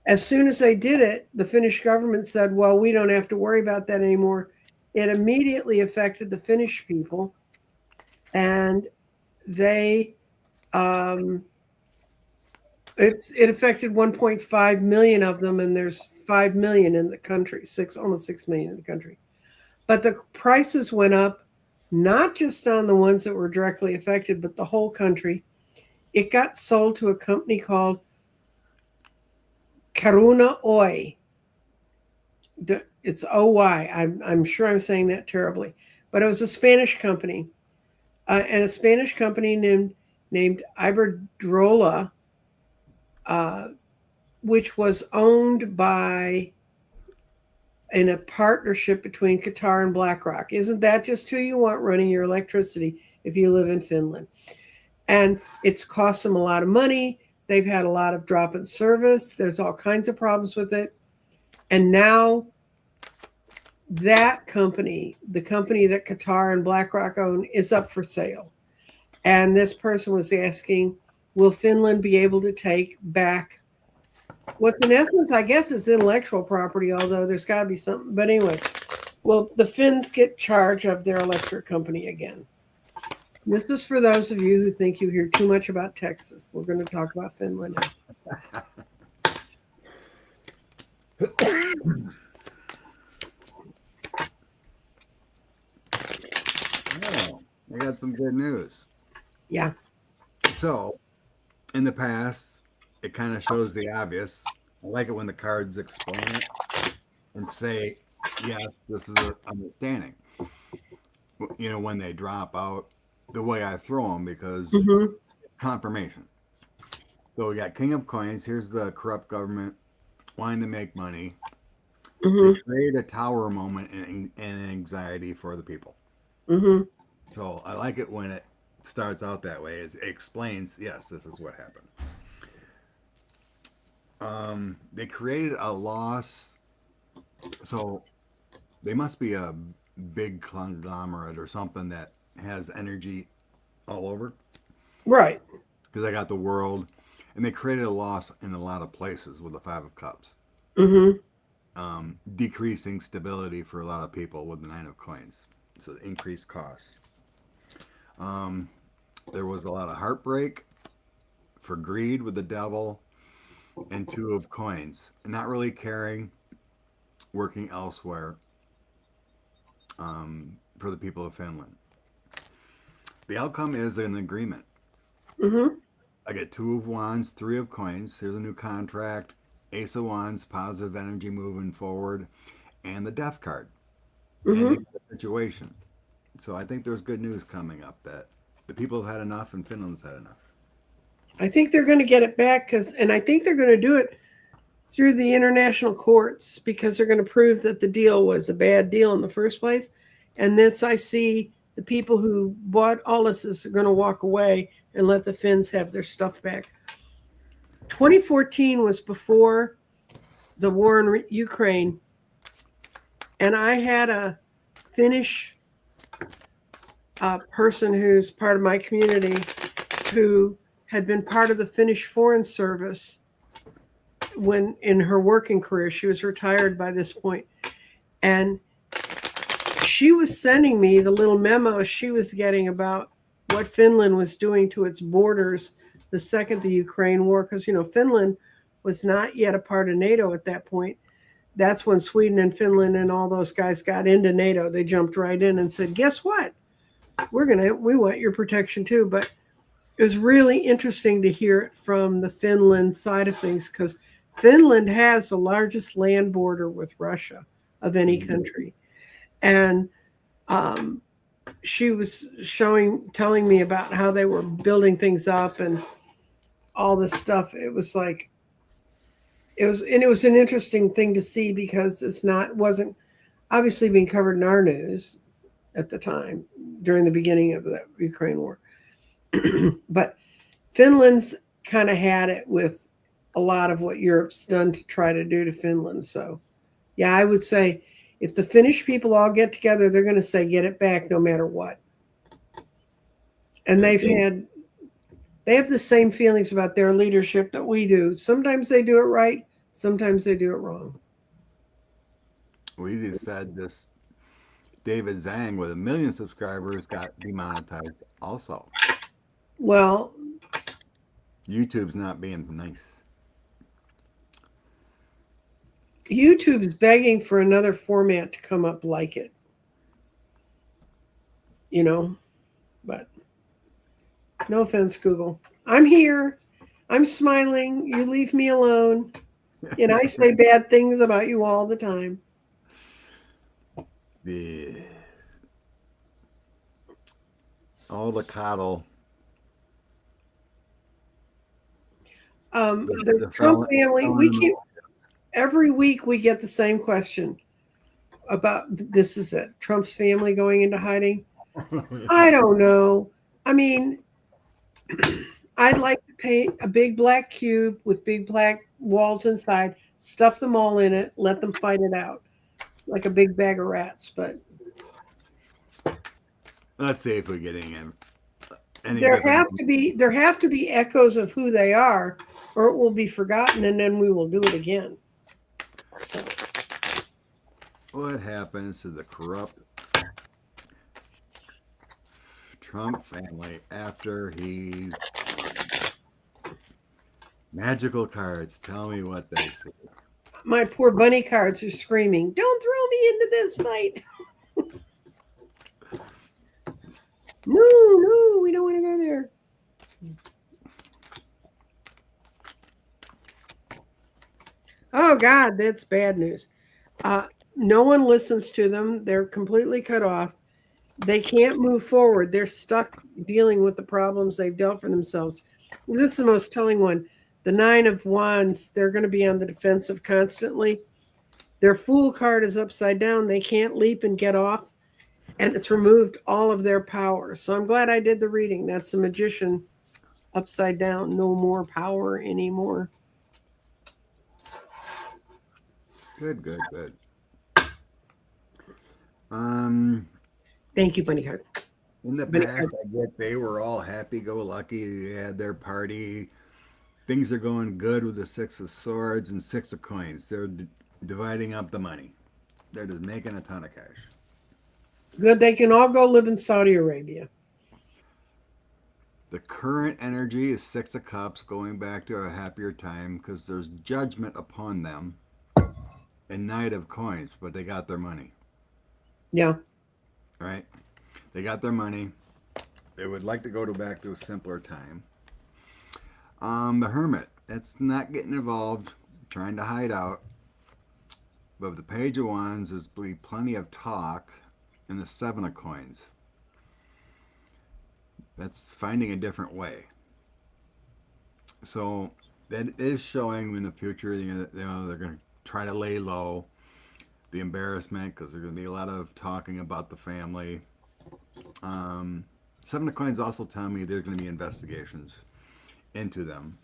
as soon as they did it, the Finnish government said, well, we don't have to worry about that anymore. It immediately affected the Finnish people, and they it affected 1.5 million of them, and there's 5 million in the country, almost 6 million in the country. But the prices went up, not just on the ones that were directly affected, but the whole country. It got sold to a company called Caruna Oy. It's OY. I'm sure I'm saying that terribly, but it was a Spanish company, and a Spanish company named Iberdrola, which was owned by in a partnership between Qatar and BlackRock. Isn't that just who you want running your electricity if you live in Finland? And it's cost them a lot of money. They've had a lot of drop in service. There's all kinds of problems with it. And now that company, the company that Qatar and BlackRock own, is up for sale. And this person was asking, will Finland be able to take back what's in essence, I guess, is intellectual property, although there's got to be something. But anyway, will the Finns get charge of their electric company again? This is for those of you who think you hear too much about Texas. We're going to talk about Finland now. Oh, I got some good news. Yeah. So, in the past, it kind of shows the obvious. I like it when the cards explain it and say, yes, this is an understanding. You know, when they drop out, the way I throw them, because Mm-hmm. confirmation. So we got King of Coins. Here's the corrupt government wanting to make money. Mm-hmm. They create a tower moment and anxiety for the people. Mm-hmm. So I like it when it starts out that way. It explains, yes, this is what happened. They created a loss. So they must be a big conglomerate or something that has energy all over. Right. Because I got the world, and they created a loss in a lot of places with the Five of Cups. Mm-hmm. Decreasing stability for a lot of people with the Nine of Coins. So increased costs. Um, there was a lot of heartbreak for greed with the devil and Two of Coins. Not really caring, working elsewhere for the people of Finland. The outcome is an agreement. Mm-hmm. I get Two of Wands, Three of Coins. Here's a new contract. Ace of Wands, positive energy moving forward, and the Death card, Mm-hmm. ending the situation. So I think there's good news coming up that the people have had enough and Finland's had enough. I think they're going to get it back and I think they're going to do it through the international courts because they're going to prove that the deal was a bad deal in the first place. And this, I see the people who bought all this are going to walk away and let the Finns have their stuff back. 2014 was before the war in Ukraine, and I had a Finnish person who's part of my community who had been part of the Finnish Foreign Service when in her working career. She was retired by this point, and she was sending me the little memo she was getting about what Finland was doing to its borders the second the Ukraine war, because Finland was not yet a part of NATO at that point. That's when Sweden and Finland and all those guys got into NATO. They jumped right in and said, guess what, we want your protection too. But it was really interesting to hear it from the Finland side of things, because Finland has the largest land border with Russia of any country. And um, she was telling me about how they were building things up and all this stuff. It was like, it was an interesting thing to see because wasn't obviously being covered in our news at the time during the beginning of the Ukraine war. But Finland's kind of had it with a lot of what Europe's done to try to do to Finland. So, yeah, I would say if the Finnish people all get together, they're going to say get it back no matter what. And they have the same feelings about their leadership that we do. Sometimes they do it right, sometimes they do it wrong. We just said this David Zhang with 1 million subscribers got demonetized also. Well, YouTube's not being nice. YouTube's begging for another format to come up like it. You know, but no offense, Google. I'm here. I'm smiling. You leave me alone. And I say bad things about you all the time. Yeah. All the coddle. The Trump family, every week we get the same question about this is it. Trump's family going into hiding. I don't know. I mean, I'd like to paint a big black cube with big black walls inside, stuff them all in it, let them fight it out like a big bag of rats. But let's see if we get any there different. have to be echoes of who they are, or it will be forgotten, and then we will do it again. So. What happens to the corrupt Trump family after he's magical cards? Tell me what they see. My poor bunny cards are screaming, "Don't throw me into this fight!" No, we don't want to go there. Oh God, that's bad news. No one listens to them. They're completely cut off. They can't move forward. They're stuck dealing with the problems they've dealt for themselves. This is the most telling one. The Nine of Wands, they're going to be on the defensive constantly. Their Fool card is upside down. They can't leap and get off, and it's removed all of their power. So I'm glad I did the reading. That's a Magician upside down. No more power anymore. Good. Thank you, Bunny Card. In the Bunny past, Card. I get they were all happy-go-lucky. They had their party. Things are going good with the Six of Swords and Six of Coins. They're dividing up the money. They're just making a ton of cash. Good. They can all go live in Saudi Arabia. The current energy is Six of Cups, going back to a happier time because there's judgment upon them, and Knight of Coins, but they got their money. Yeah. Right? They got their money. They would like to go back to a simpler time. The Hermit, that's not getting involved, trying to hide out. But with the Page of Wands, there's be plenty of talk, and the Seven of Coins. That's finding a different way. So that is showing in the future. They're going to try to lay low the embarrassment because there's going to be a lot of talking about the family. Seven of Coins also tell me there's going to be investigations into them.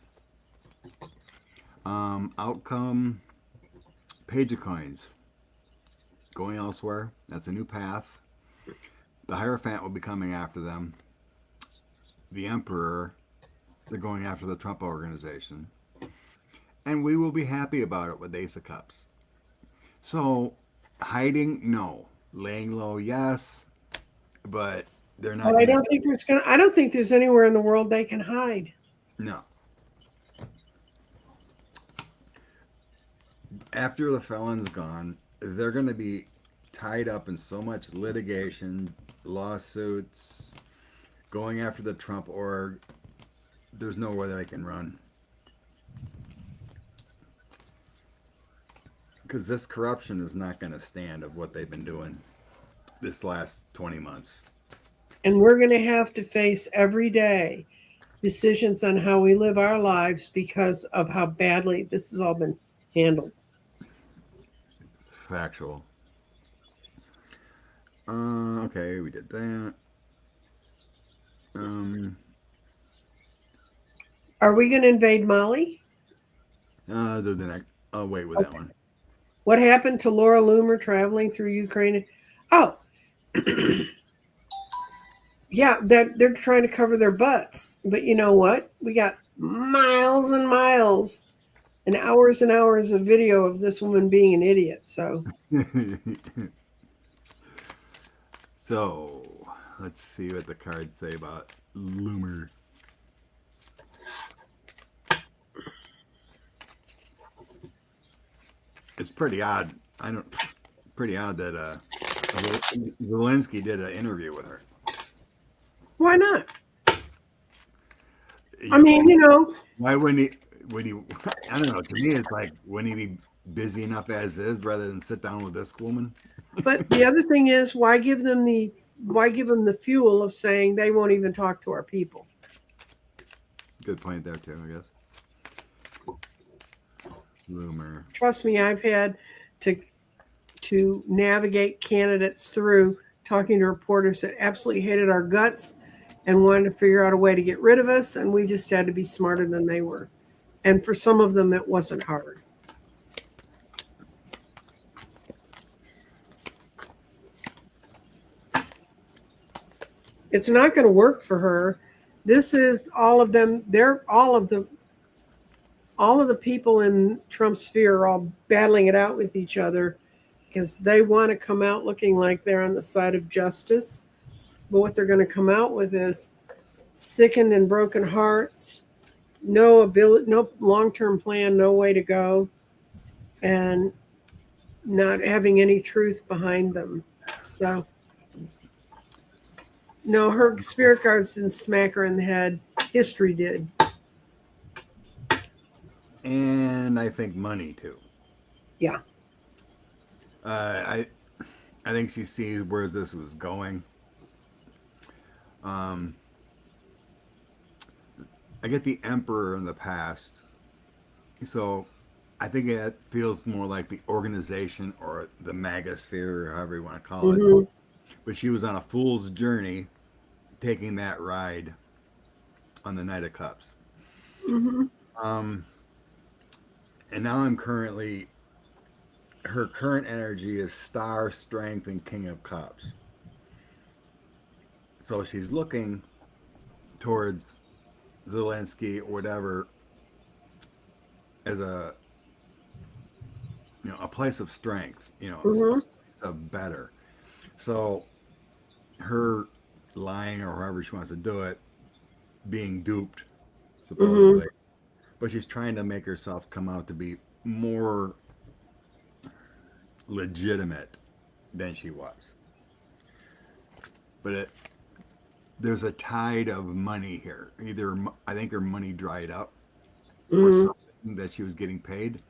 Outcome, Page of Coins, going elsewhere. That's a new path. The Hierophant will be coming after them. The Emperor, they're going after the Trump organization. And we will be happy about it with Ace of Cups. So, hiding, no. Laying low, yes. But they're not But going to. I don't think there's anywhere in the world they can hide. No. After the felon's gone, they're going to be tied up in so much litigation, lawsuits, going after the Trump org. There's nowhere they can run. because this corruption is not going to stand of what they've been doing this last 20 months. And we're going to have to face every day decisions on how we live our lives because of how badly this has all been handled. Factual. Okay, we did that. Um, Are we going to invade Mali? the next. I'll wait with that Okay. one. What happened to Laura Loomer traveling through Ukraine? Oh, yeah, they're trying to cover their butts. But you know what? We got miles and miles and hours of video of this woman being an idiot. So So, let's see what the cards say about Loomer. It's pretty odd. I don't. Pretty odd that Zelensky did an interview with her. why not? I You mean, know, why wouldn't he? Would he? I don't know. To me, it's like, wouldn't he be busy enough as is, rather than sit down with this woman? but the other thing is, why give them the fuel of saying they won't even talk to our people? Good point there too, I guess. Rumor. Trust me, I've had to navigate candidates through talking to reporters that absolutely hated our guts and wanted to figure out a way to get rid of us, and we just had to be smarter than they were. And for some of them, it wasn't hard. It's not going to work for her. This is all of them. They're all of the people in Trump's sphere are all battling it out with each other because they want to come out looking like they're on the side of justice. But what they're going to come out with is sickened and broken hearts, no ability, no long-term plan, no way to go, and not having any truth behind them. So, no, her spirit guards didn't smack her in the head. History did. And I think money too. Yeah. I think she sees where this was going. Um, I get the Emperor in the past, so I think it feels more like the organization or the Magosphere, or however you want to call it. Mm-hmm. But she was on a fool's journey, taking that ride on the Knight of Cups. Mm-hmm. Um, and now I'm currently, her current energy is Star, Strength, and King of Cups. So she's looking towards Zelensky or whatever as a place of strength, a Mm-hmm. place of better. So her lying or however she wants to do it, being duped Mm-hmm. supposedly, but she's trying to make herself come out to be more legitimate than she was. But there's a tide of money here. Either I think her money dried up or Mm-hmm. something that she was getting paid,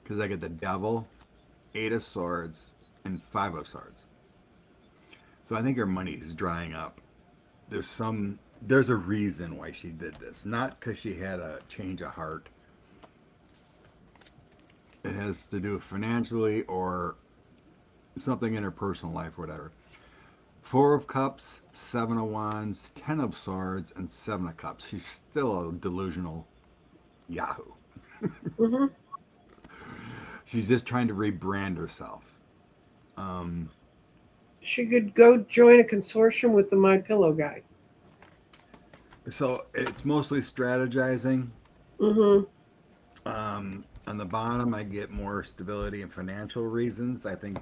because I get the Devil, Eight of Swords, and Five of Swords. So I think her money is drying up. There's a reason why she did this, not because she had a change of heart. It has to do financially or something in her personal life, whatever. Four of Cups, Seven of Wands, Ten of Swords, and Seven of Cups. She's still a delusional Yahoo. Mm-hmm. She's just trying to rebrand herself. Um, She could go join a consortium with the My Pillow guy. so it's mostly strategizing. Mm-hmm. On the bottom, I get more stability and financial reasons. I think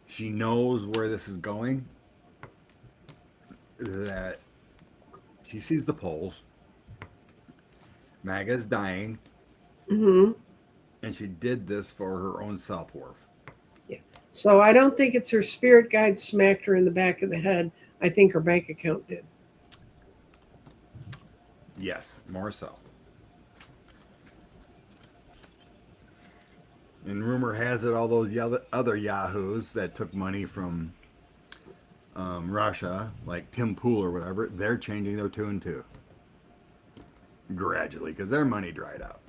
she knows where this is going. That she sees the polls. MAGA's dying, Mm-hmm. and she did this for her own self worth. Yeah. So I don't think it's her spirit guide smacked her in the back of the head. I think her bank account did. Yes, more so. And rumor has it all those other yahoos that took money from Russia, like Tim Pool or whatever, they're changing their tune too, gradually, because their money dried up.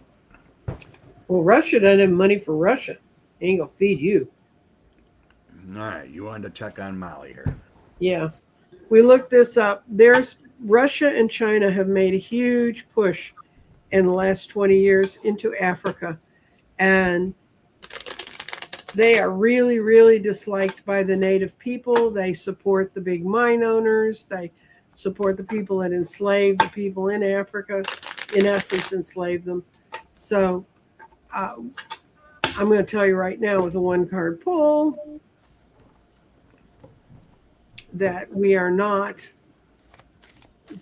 Well, Russia doesn't have money for Russia. They ain't gonna feed you. All right, you wanted to check on Mali here. Yeah. We looked this up. There's Russia and China have made a huge push in the last 20 years into Africa. And they are really, really disliked by the native people. They support the big mine owners. They support the people that enslave the people in Africa, in essence, enslave them. So I'm going to tell you right now with a one card pull that we are not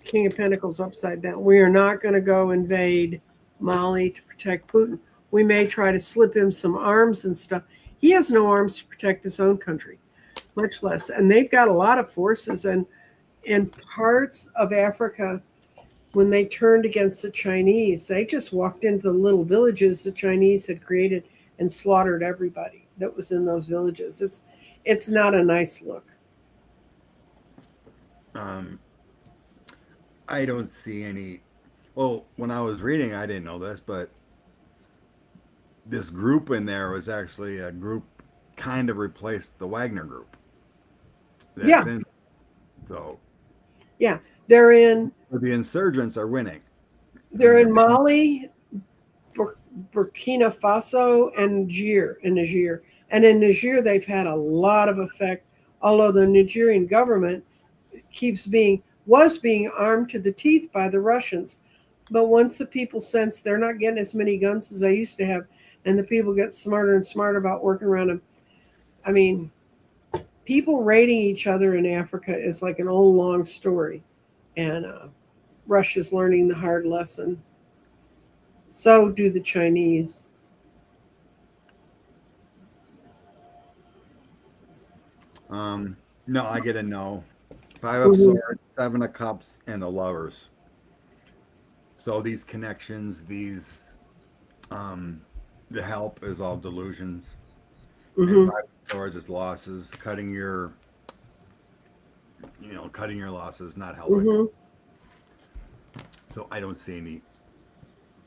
King of Pentacles upside down. We are not going to go invade Mali to protect Putin. We may try to slip him some arms and stuff. He has no arms to protect his own country, much less. And they've got a lot of forces. And in parts of Africa, when they turned against the Chinese, they just walked into the little villages the Chinese had created and slaughtered everybody that was in those villages. It's not a nice look. I don't see any. Well, when I was reading, I didn't know this, but this group in there was actually a group kind of replaced the Wagner group. Yeah. So. Yeah, they're in. The insurgents are winning. They're in Mali, Burkina Faso, and Niger. And in Niger, they've had a lot of effect, although the Nigerian government was being armed to the teeth by the Russians. But once the people sense they're not getting as many guns as they used to have, and the people get smarter and smarter about working around them. I mean, people raiding each other in Africa is like an old, long story. And Russia's learning the hard lesson. So do the Chinese. No, I get a no. 5 of Swords, 7 of Cups, and the Lovers. So these connections, the help is all delusions. And 5 of Swords is losses, cutting your losses, not helping. So I don't see any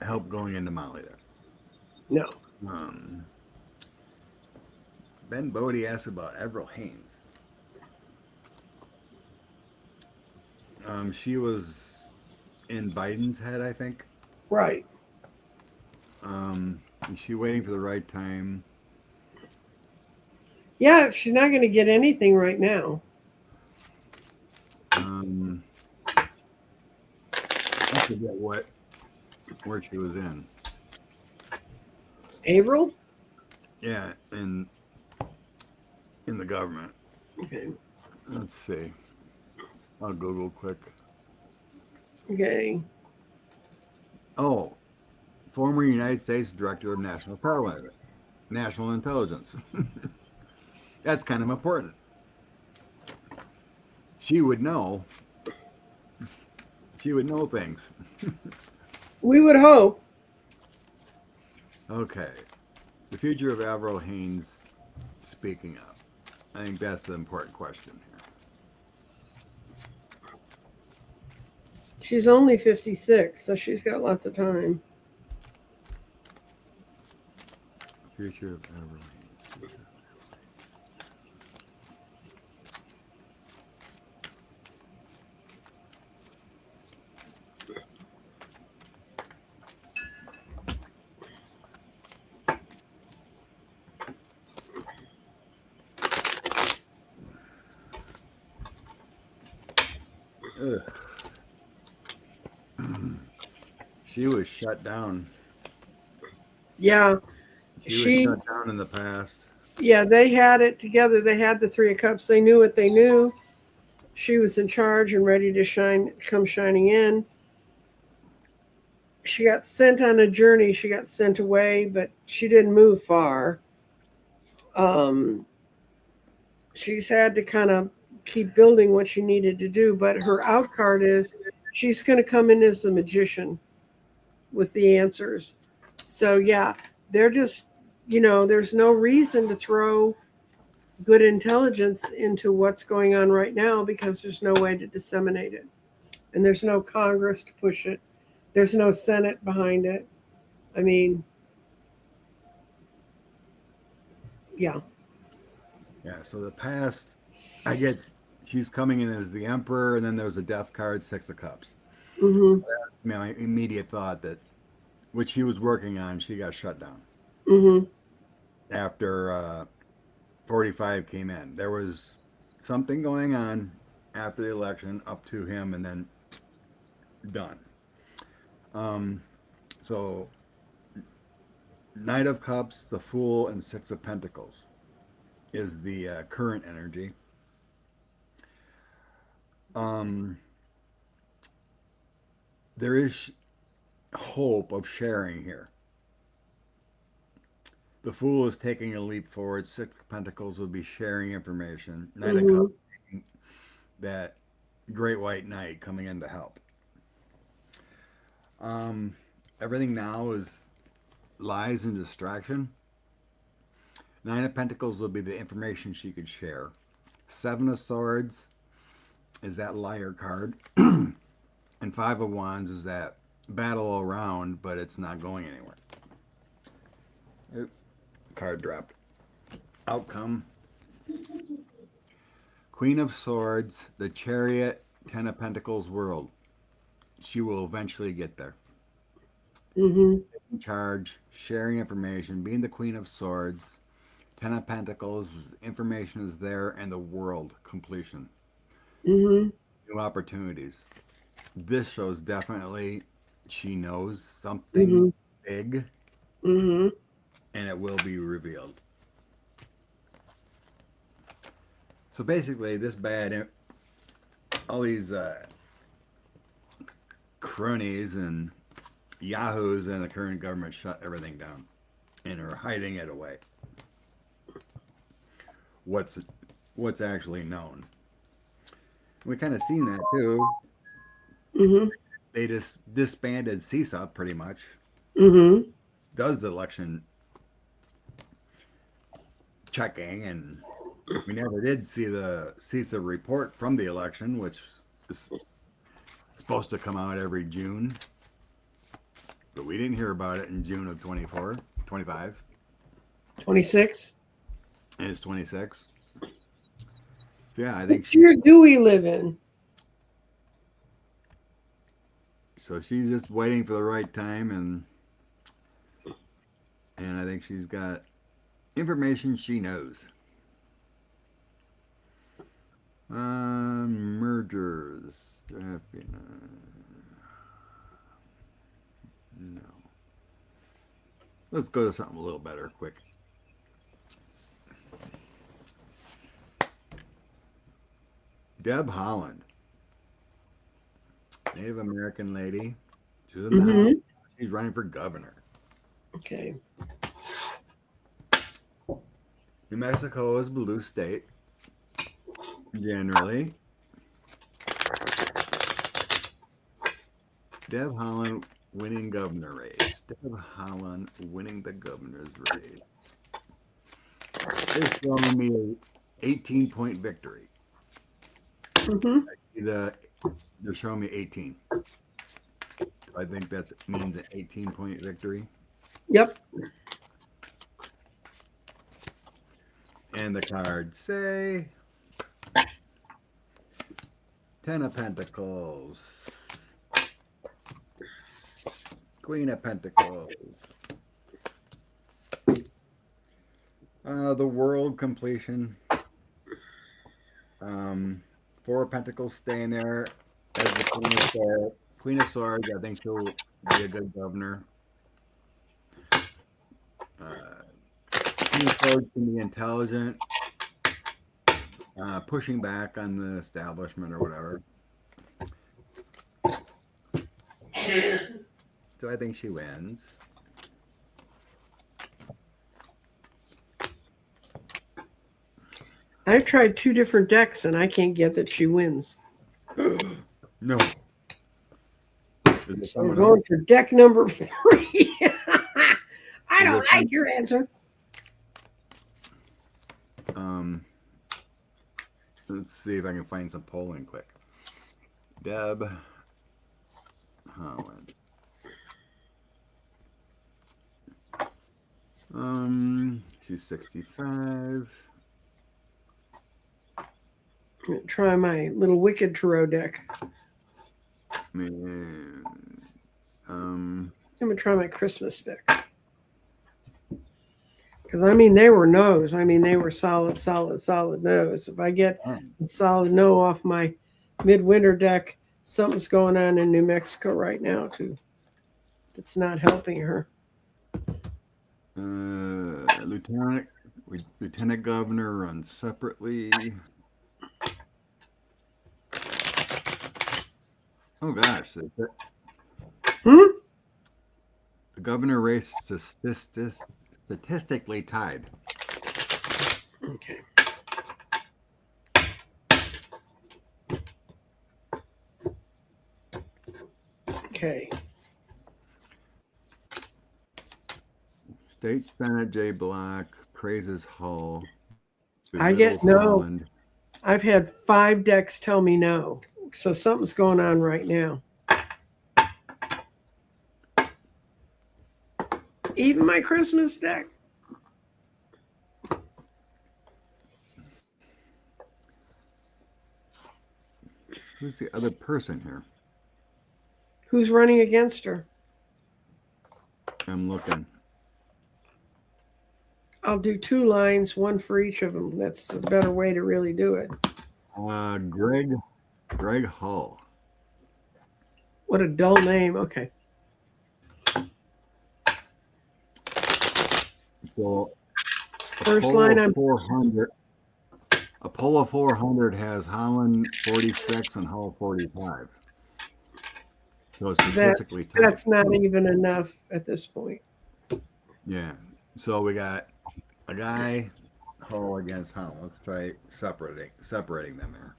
help going into Mali there. No. Ben Bodie asked about Avril Haines. She was in Biden's head, I think. Right. Is she waiting for the right time? Yeah, she's not going to get anything right now. I forget where she was in. Avril? Yeah, in the government. Okay. Let's see. I'll Google quick. Okay. Oh, former United States Director of National Intelligence. That's kind of important. She would know. She would know things. We would hope. Okay. The future of Avril Haines speaking up. I think that's the important question here. She's only 56, so she's got lots of time. Future of Avril Haines. She was shut down. Yeah. She was shut down in the past. Yeah, they had it together. They had the 3 of Cups. They knew what they knew. She was in charge and ready to come shining in. She got sent on a journey. She got sent away, but she didn't move far. She's had to kind of keep building what she needed to do, but her out card is she's going to come in as a magician with the answers. So yeah, they're just there's no reason to throw good intelligence into what's going on right now because there's no way to disseminate it. And there's no Congress to push it. There's no Senate behind it. I mean, yeah. Yeah, so the past, I get she's coming in as the Emperor, and then there's a death card, Six of Cups. Mm-hmm. That's my immediate thought that what she was working on, she got shut down Mm-hmm. after 45 came in. There was something going on after the election up to him, and then done. Um, so Knight of Cups, the Fool, and Six of Pentacles is the current energy. Um, there is hope of sharing here. The Fool is taking a leap forward. Six of Pentacles will be sharing information. Knight of Mm-hmm. Cups, that Great White Knight coming in to help. Um, everything now is lies and distraction. Nine of Pentacles will be the information she could share. Seven of Swords is that liar card. And Five of Wands is that battle around, but it's not going anywhere. Oop, card dropped. Outcome. Queen of Swords, the Chariot, Ten of Pentacles world. She will eventually get there. Mm-hmm. In charge, sharing information, being the Queen of Swords. Ten of Pentacles, information is there, and the world completion. Mm-hmm. New opportunities. This shows definitely she knows something Mm-hmm. big, Mm-hmm. and it will be revealed. So basically, this bad, all these cronies and yahoos in the current government shut everything down and are hiding it away. What's what's actually known? We kind of seen that too. Mm-hmm. They just disbanded CISA pretty much. Mm-hmm. Does the election checking, and we never did see the CISA report from the election, which is supposed to come out every June, but we didn't hear about it in June of 24, 25, 26. and it's 26. So yeah, I think What year do we live in? she's just waiting for the right time, and I think she's got information she knows. Mergers. No. Let's go to something a little better, quick. Deb Holland, Native American lady. She's in the House. Mm-hmm. She's running for governor. Okay. New Mexico is blue state, generally. Deb Holland winning governor race. Deb Holland winning the governor's race. They're showing me an 18-point victory. Mm-hmm. They're showing me 18. I think that means an 18-point victory. Yep. And the cards say Ten of Pentacles, Queen of Pentacles, the world completion, Four of Pentacles staying there as the Queen of Swords. Queen of Swords, I think she'll be a good governor. Queen of Swords can be intelligent, pushing back on the establishment or whatever. So I think she wins. I've tried 2 different decks and I can't get that she wins. No. So we're going for deck number 3. I don't like your answer. Let's see if I can find some polling quick. Deb Holland. She's 65. I'm gonna try my little Wicked Tarot deck. Man, I'm gonna try my Christmas deck. Because I mean, they were no's. I mean, they were solid no's. If I get a solid no off my midwinter deck, something's going on in New Mexico right now too. It's not helping her. Lieutenant governor runs separately. Oh gosh, the governor race is statistically tied. Okay. Okay. State Senate J. Block praises Hull. I get no. Holland. I've had 5 decks tell me no. So something's going on right now. Even my Christmas deck. Who's the other person here? Who's running against her? I'm looking. I'll do 2 lines, 1 for each of them. That's a better way to really do it. Greg Hull. What a dull name. Okay. So first line I'm 400. Apollo 400 has Holland 46 and Hull 45. So it's statistically that's not even enough at this point. Yeah. So we got a guy Hull against Hull. Let's try separating them here.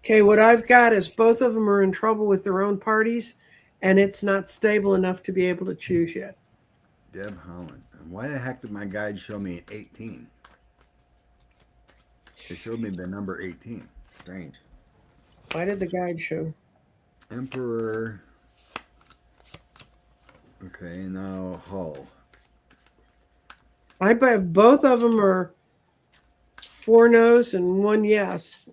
Okay, what I've got is both of them are in trouble with their own parties, and it's not stable enough to be able to choose yet. Deb Holland. Why the heck did my guide show me 18? It showed me the number 18. Strange. Why did the guide show? Emperor. Okay, now Hull. I bet both of them are 4 no's and 1 yes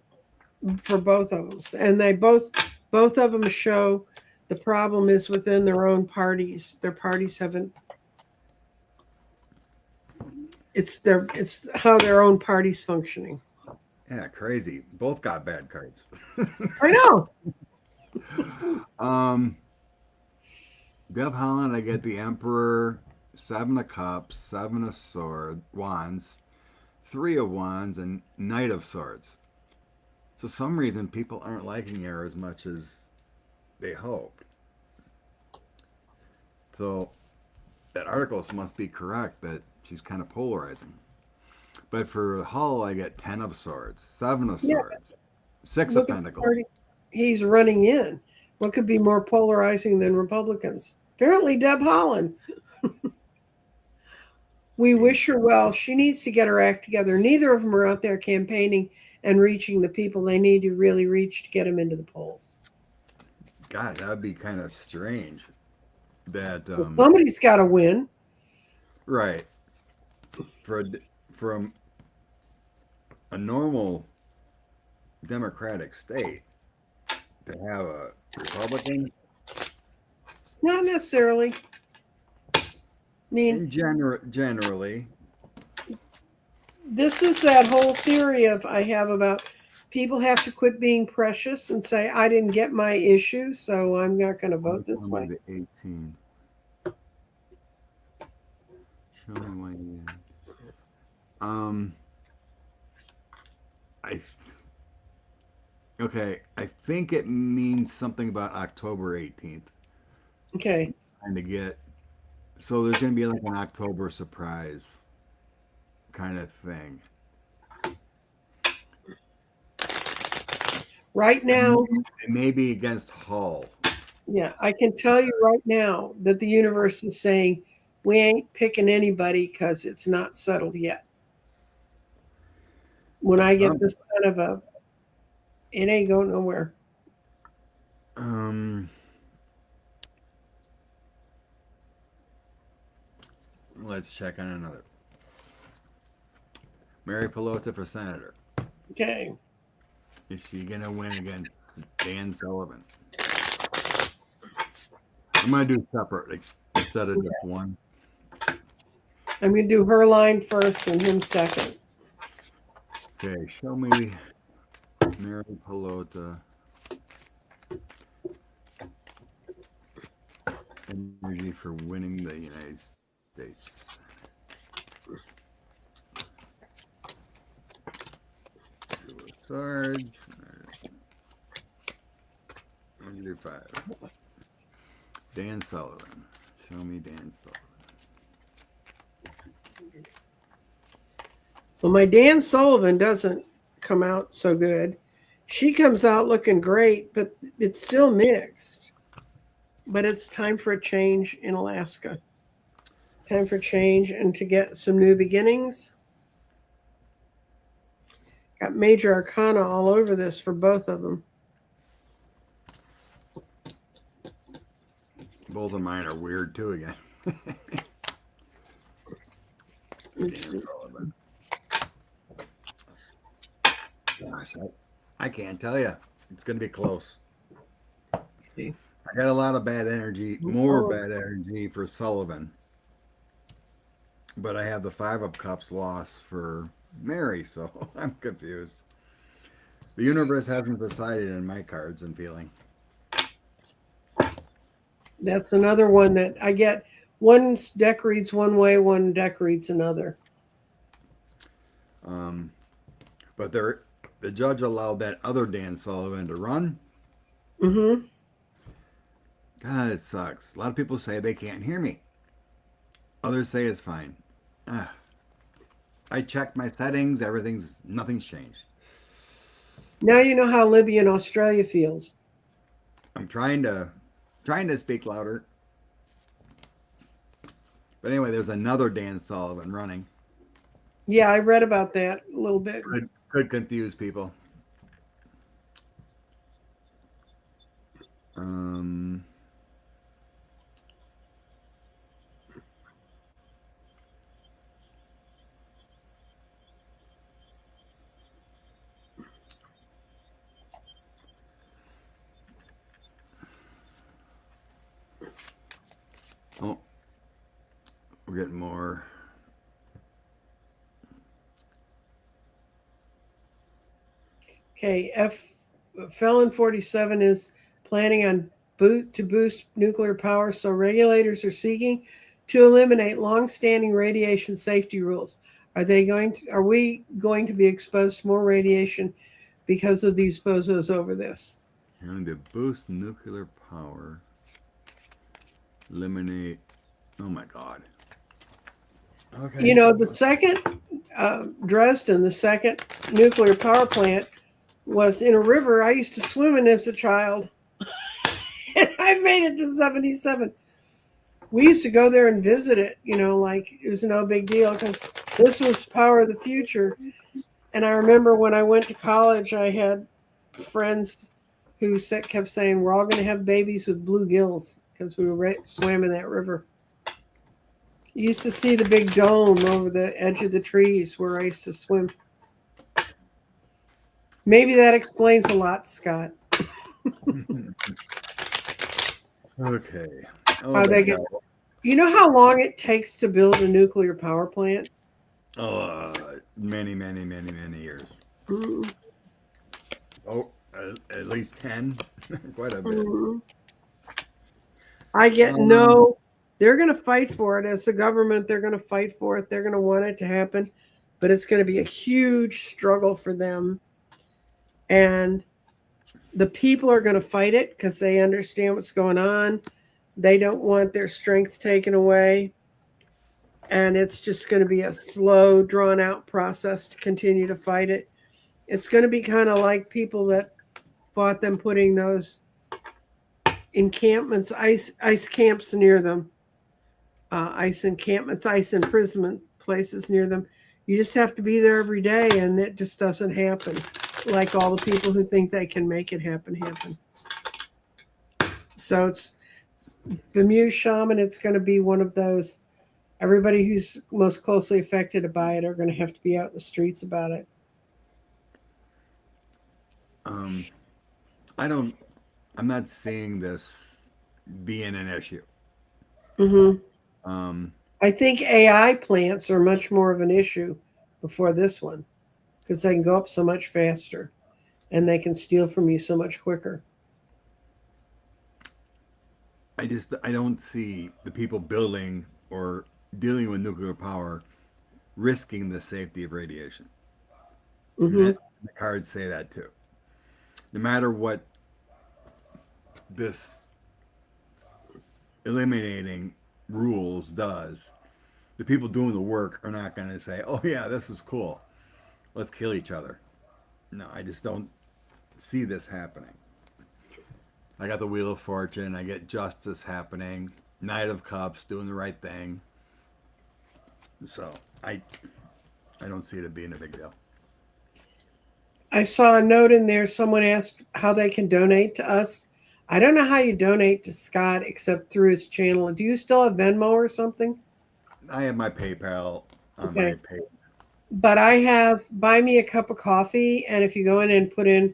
for both of them, and they both of them show the problem is within their own parties. Their parties haven't. It's how their own party's functioning. Yeah, crazy. Both got bad cards. I know. Deb Holland, I get the Emperor, 7 of Cups, 7 of Wands, 3 of Wands, and Knight of Swords. So some reason people aren't liking her as much as they hoped. So that article must be correct that she's kind of polarizing. But for Hull, I get 10 of Swords, 7 of Swords, 6 of Pentacles. He's running in. What could be more polarizing than Republicans? Apparently, Deb Holland. We wish her well. She needs to get her act together. Neither of them are out there campaigning and reaching the people they need to really reach to get them into the polls. God, that would be kind of strange. That well, somebody's got to win, right? From a normal democratic state to have a Republican, not necessarily. I mean, generally, this is that whole theory I have about people have to quit being precious and say, I didn't get my issue, so I'm not going to vote this way. The 18. Show me why you. I think it means something about October 18th. Okay. So there's going to be like an October surprise kind of thing. Right now. It may be against Hull. Yeah, I can tell you right now that the universe is saying we ain't picking anybody because it's not settled yet. When I get Um, this kind of it ain't going nowhere. um, let's check on another. Mary Pelota for senator. Okay. Is she gonna win against Dan Sullivan? I'm gonna do separate instead of just one. I'm going to do her line first and him second. Okay, show me Mary Pelota energy for winning the United States. Two of Swords. I'm gonna do five. Dan Sullivan. Show me Dan Sullivan. Well, my Dan Sullivan doesn't come out so good. She comes out looking great, but it's still mixed. But it's time for a change in Alaska. Time for change and to get some new beginnings. Got major arcana all over this for both of them. Both of mine are weird too again. Dan Sullivan. Gosh, I can't tell you. It's going to be close. Okay. I got a lot of bad energy, more bad energy for Sullivan. But I have the Five of Cups loss for Mary, so I'm confused. The universe hasn't decided in my cards and feeling. That's another one that I get. One deck reads one way, one deck reads another. But the judge allowed that other Dan Sullivan to run. Mm-hmm. God, it sucks. A lot of people say they can't hear me. Others say it's fine. Ah, I checked my settings. Nothing's changed. Now you know how Libya in Australia feels. I'm trying to speak louder. But anyway, there's another Dan Sullivan running. Yeah, I read about that a little bit. Could confuse people. Um, oh, we're getting more. Okay, Felon 47 is planning on to boost nuclear power, so regulators are seeking to eliminate long-standing radiation safety rules. Are we going to be exposed to more radiation because of these bozos over this? Trying to boost nuclear power. Eliminate. Oh my God. Okay. You know, the second Dresden, the second nuclear power plant was in a river I used to swim in as a child. And I made it to 77. We used to go there and visit it, like it was no big deal because this was power of the future. And I remember when I went to college, I had friends who kept saying, we're all going to have babies with blue gills because we swam in that river. You used to see the big dome over the edge of the trees where I used to swim. Maybe that explains a lot, Scott. Okay. How they get, you know how long it takes to build a nuclear power plant? Many, many, many, many years. Mm-hmm. Oh, at least 10. Quite a bit. Mm-hmm. I get no. They're going to fight for it as a government. They're going to fight for it. They're going to want it to happen, but it's going to be a huge struggle for them. And the people are going to fight it because they understand what's going on. They don't want their strength taken away. And it's just going to be a slow, drawn out process to continue to fight it. It's going to be kind of like people that fought them putting those encampments, ice camps near them, ice encampments, ice imprisonment places near them. You just have to be there every day, and it just doesn't happen. Like all the people who think they can make it happen. So it's Bemuse shaman. It's going to be one of those. Everybody who's most closely affected by it are going to have to be out in the streets about it. I'm not seeing this being an issue. Mm-hmm. I think AI plants are much more of an issue before this one because they can go up so much faster and they can steal from you so much quicker. I don't see the people building or dealing with nuclear power risking the safety of radiation. Mm-hmm. And the cards say that too. No matter what this eliminating rules does, the people doing the work are not going to say, "Oh yeah, this is cool. Let's kill each other." No, I just don't see this happening. I got the Wheel of Fortune. I get justice happening. Knight of Cups doing the right thing. So I don't see it being a big deal. I saw a note in there. Someone asked how they can donate to us. I don't know how you donate to Scott except through his channel. Do you still have Venmo or something? I have my PayPal on Okay. my page. But I have Buy Me a Cup of Coffee, and if you go in and put in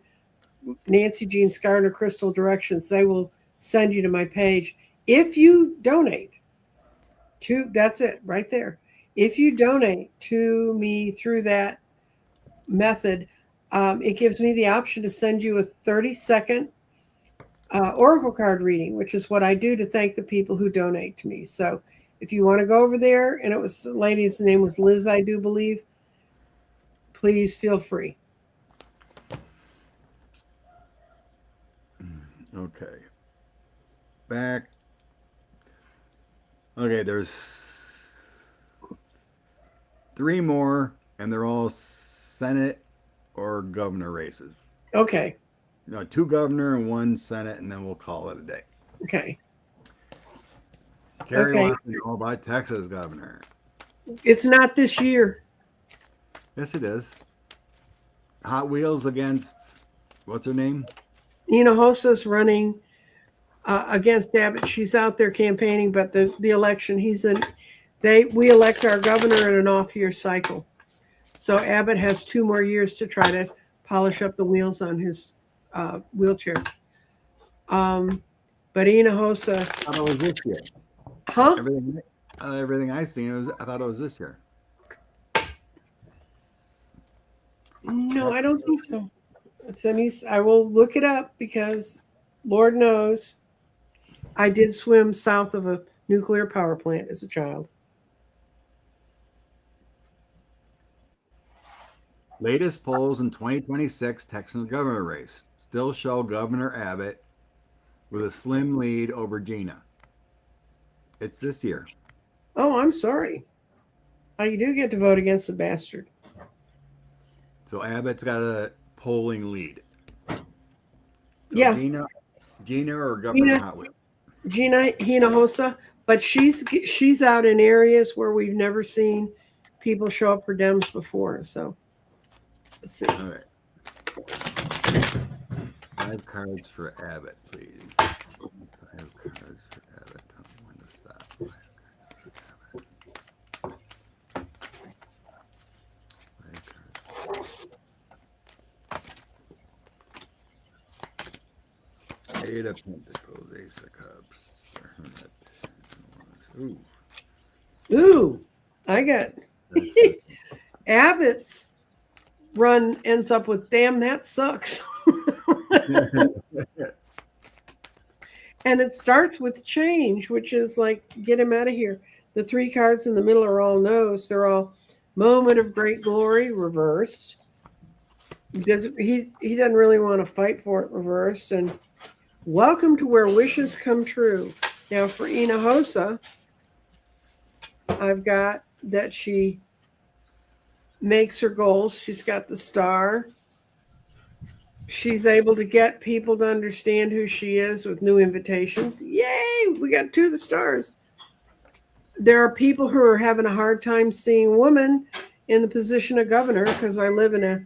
Nancy Jean Scarner Crystal directions, they will send you to my page. If you donate to, that's it right there. If you donate to me through that method, it gives me the option to send you a 30-second oracle card reading, which is what I do to thank the people who donate to me. So if you want to go over there, and it was, the lady's name was Liz, I do believe, please feel free. Okay. Back. Okay, there's 3 more, and they're all Senate or governor races. Okay. No, 2 governor and 1 Senate, and then we'll call it a day. Okay. Carrie wants to know about Texas governor. It's not this year. Yes, it is. Hot Wheels against, what's her name? Hinojosa's running against Abbott. She's out there campaigning, but the election, we elect our governor in an off-year cycle. So Abbott has 2 more years to try to polish up the wheels on his wheelchair. But Hinojosa. I thought it was this year. Huh? Everything I seen, I thought it was this year. No, I don't think so. I will look it up because Lord knows I did swim south of a nuclear power plant as a child. Latest polls in 2026 Texas governor race still show Governor Abbott with a slim lead over Gina. It's this year. Oh, I'm sorry. You do get to vote against the bastard. So Abbott's got a polling lead. So yeah. Gina or Governor Hot Wheels? Gina Hinojosa, but she's out in areas where we've never seen people show up for Dems before. So let's see. All right. 5 cards for Abbott, please. 5 cards for Abbott. Tell me when to stop. 5 cards for Abbott. 5 cards. 8 of Pentacles, Ace of Cups, Hermit. Ooh, I got Abbott's run ends up with damn that sucks. And it starts with change, which is like get him out of here. The 3 cards in the middle are all no's. They're all moment of great glory reversed. He doesn't really want to fight for it reversed, and welcome to where wishes come true. Now for Hinojosa, I've got that she makes her goals. She's got the star. She's able to get people to understand who she is with new invitations. Yay! We got 2 of the stars. There are people who are having a hard time seeing women in the position of governor because I live in a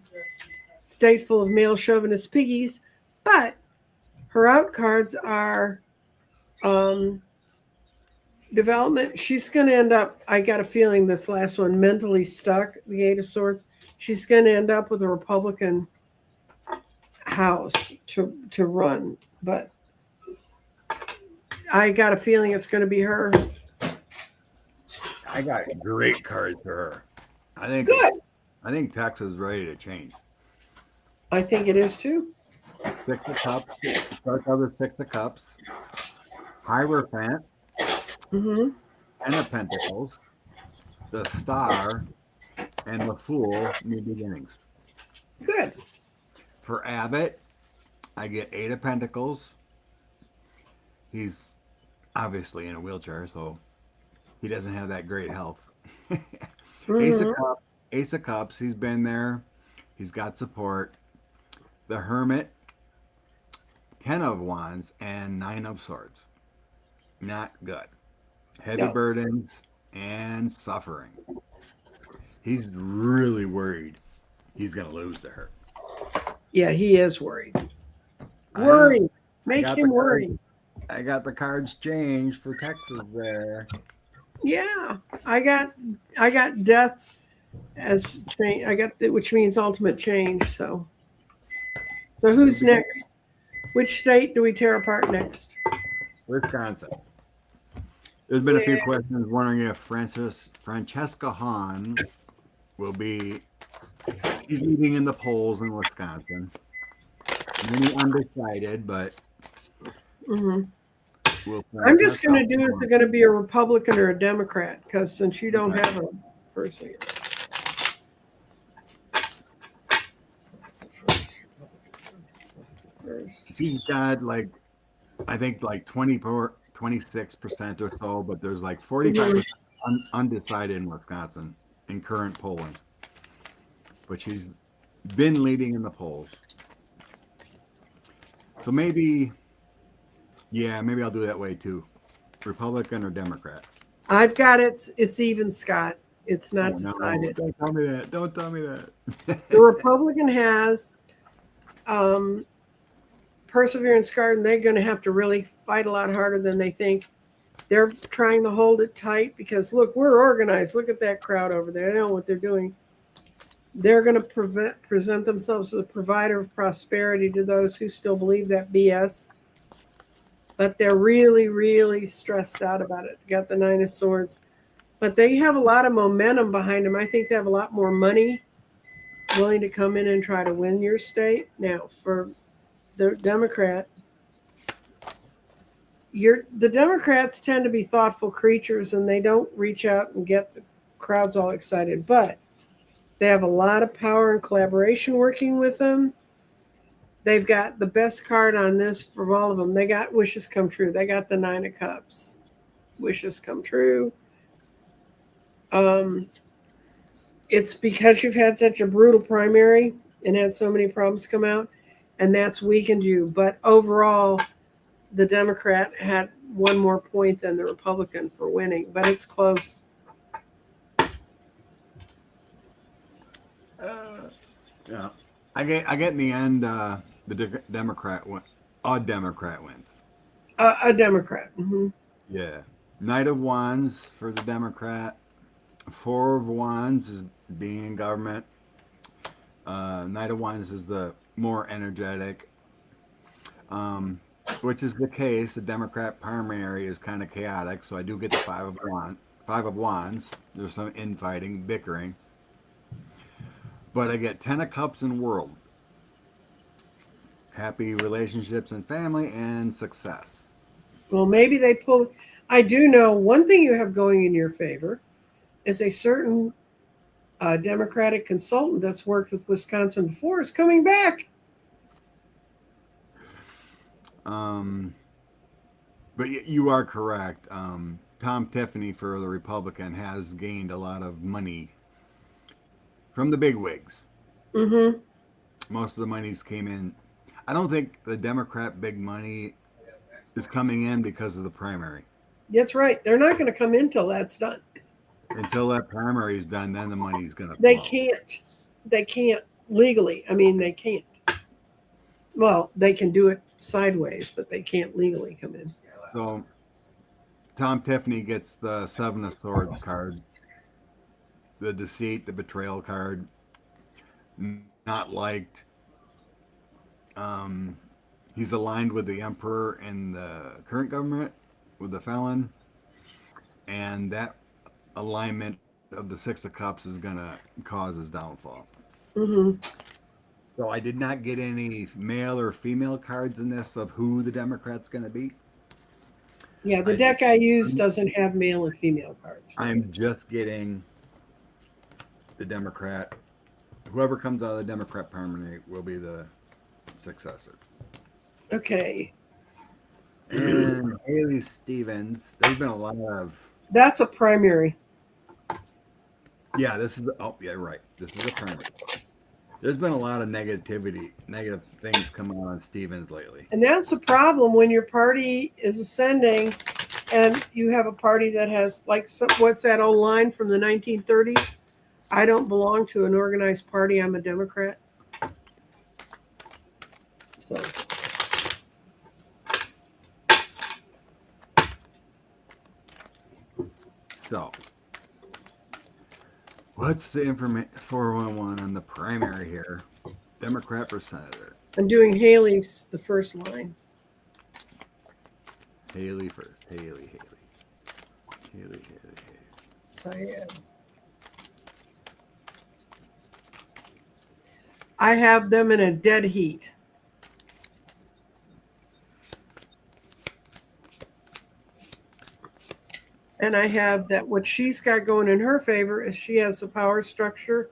state full of male chauvinist piggies. But her out cards are development. She's going to end up, I got a feeling this last one, mentally stuck, the 8 of Swords. She's going to end up with a Republican house to run. But I got a feeling it's going to be her. I got great cards for her. I think Texas is ready to change. I think it is too. 6 of Cups. Starts out with 6 of Cups. Hierophant. Mm-hmm. 10 of Pentacles. The Star. And the Fool. New beginnings. Good. For Abbott, I get 8 of Pentacles. He's obviously in a wheelchair, so he doesn't have that great health. Mm-hmm. Ace of Cups. He's been there. He's got support. The Hermit. 10 of Wands and 9 of Swords. Not good. Heavy No. burdens and suffering. He's really worried he's going to lose to her. Yeah, he is worried. Worry. Make him worry. I got the cards changed for Texas there. Yeah. I got death as change. I got which means ultimate change. So who's next? Which state do we tear apart next? Wisconsin. There's been a few questions wondering if Francesca Hahn will be. She's leading in the polls in Wisconsin. Many undecided, but Mm-hmm. I'm just going to do is it going to be a Republican or a Democrat? Because since you don't have a person. She's got I think 26% or so, but there's 45% undecided in Wisconsin in current polling. But she's been leading in the polls. So maybe I'll do that way too. Republican or Democrat. I've got it. It's even, Scott. It's not decided. Don't tell me that. Don't tell me that. The Republican has Perseverance card, and they're going to have to really fight a lot harder than they think. They're trying to hold it tight because, look, we're organized. Look at that crowd over there. They know what they're doing. They're going to present themselves as a provider of prosperity to those who still believe that BS. But they're really, really stressed out about it. Got the 9 of Swords. But they have a lot of momentum behind them. I think they have a lot more money willing to come in and try to win your state. Now, for the Democrat, the Democrats tend to be thoughtful creatures, and they don't reach out and get the crowds all excited. But they have a lot of power and collaboration working with them. They've got the best card on this for all of them. They got wishes come true. They got the 9 of Cups. Wishes come true. It's because you've had such a brutal primary and had so many problems come out, and that's weakened you. But overall, the Democrat had one more point than the Republican for winning, but it's close. Yeah, I get in the end the Democrat wins. A Democrat wins. A Democrat. Mm-hmm. Yeah, Knight of Wands for the Democrat. 4 of Wands is being in government. Knight of Wands is the more energetic, which is the case. The Democrat primary is kind of chaotic, so I do get the 5 of Wands. There's some infighting, bickering. But I get 10 of Cups and World. Happy relationships and family and success. Well, maybe they pull. I do know one thing you have going in your favor is a certain Democratic consultant that's worked with Wisconsin before is coming back. But you are correct. Tom Tiffany for the Republican has gained a lot of money from the bigwigs. Mm-hmm. Most of the monies came in I don't think the Democrat big money is coming in because of the primary. That's right. They're not going to come in till that's done. Until that primary is done, then the money's going to They flow. can't. They can't legally. I mean, they can't. Well, they can do it sideways, but they can't legally come in. So Tom Tiffany gets the Seven of Swords card, the deceit, the betrayal card, not liked. Um, he's aligned with the emperor and the current government, with the felon, and that alignment of the Six of Cups is going to cause his downfall. Hmm. So I did not get any male or female cards in this of who the Democrat's going to be. Yeah, the deck I use doesn't have male and female cards. I'm just getting the Democrat. Whoever comes out of the Democrat primary will be the successor. Okay. And Haley Stevens, there's been a lot of. That's a primary. Yeah, this is. Oh, yeah, right. This is a primary. There's been a lot of negative things coming on Stevens lately. And that's the problem when your party is ascending and you have a party that has, like, what's that old line from the 1930s? I don't belong to an organized party. I'm a Democrat. So, what's the information 411 on the primary here? Democrat for senator. I'm doing Haley's the first line. Haley first. Haley. Syed. I have them in a dead heat. And I have that what she's got going in her favor is she has the power structure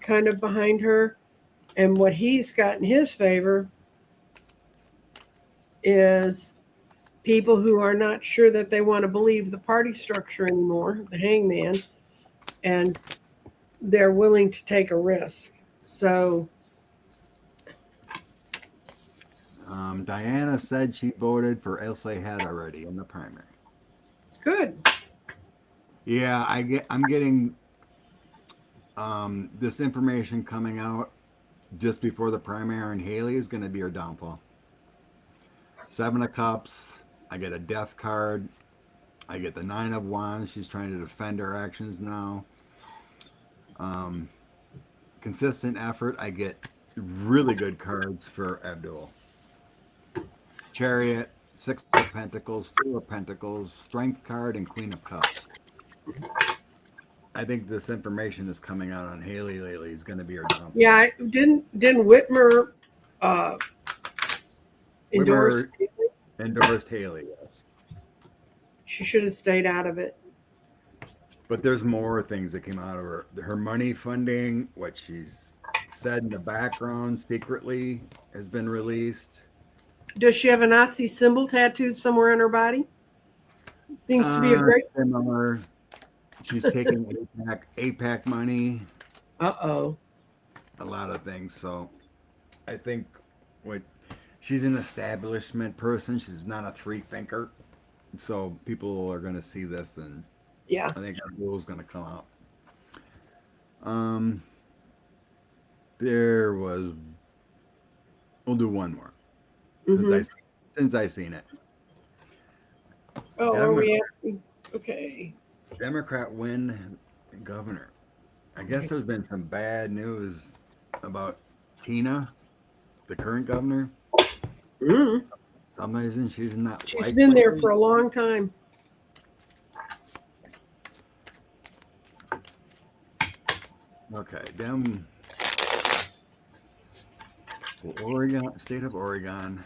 kind of behind her. And what he's got in his favor is people who are not sure that they want to believe the party structure anymore, the hangman, and they're willing to take a risk. So Diana said she voted for El Sayed already in the primary. it's good. Yeah, I'm getting this information coming out just before the primary, and Haley is going to be her downfall. Seven of Cups. I get a death card. I get the Nine of Wands. She's trying to defend her actions now. Consistent effort. I get really good cards for Abdul. Chariot, Six of Pentacles, Four of Pentacles, Strength card, and Queen of Cups. I think this information that's coming out on Haley lately is going to be her downfall. Yeah, didn't Whitmer endorse Haley? Endorsed Haley, yes. She should have stayed out of it. But there's more things that came out of her. Her money funding, what she's said in the background secretly, has been released. Does she have a Nazi symbol tattooed somewhere on her body? It seems to be a great. Similar. She's taking APAC money. Uh-oh. A lot of things. So I think she's an establishment person. She's not a free thinker. So people are going to see this, and yeah, I think our rule is going to come out. We'll do one more. Since I've seen it. Oh, are we asking? Okay. Democrat win governor. I guess there's been some bad news about Tina, the current governor. Mm. For some reason she's not. She's been there for a long time. Okay, Oregon, state of Oregon,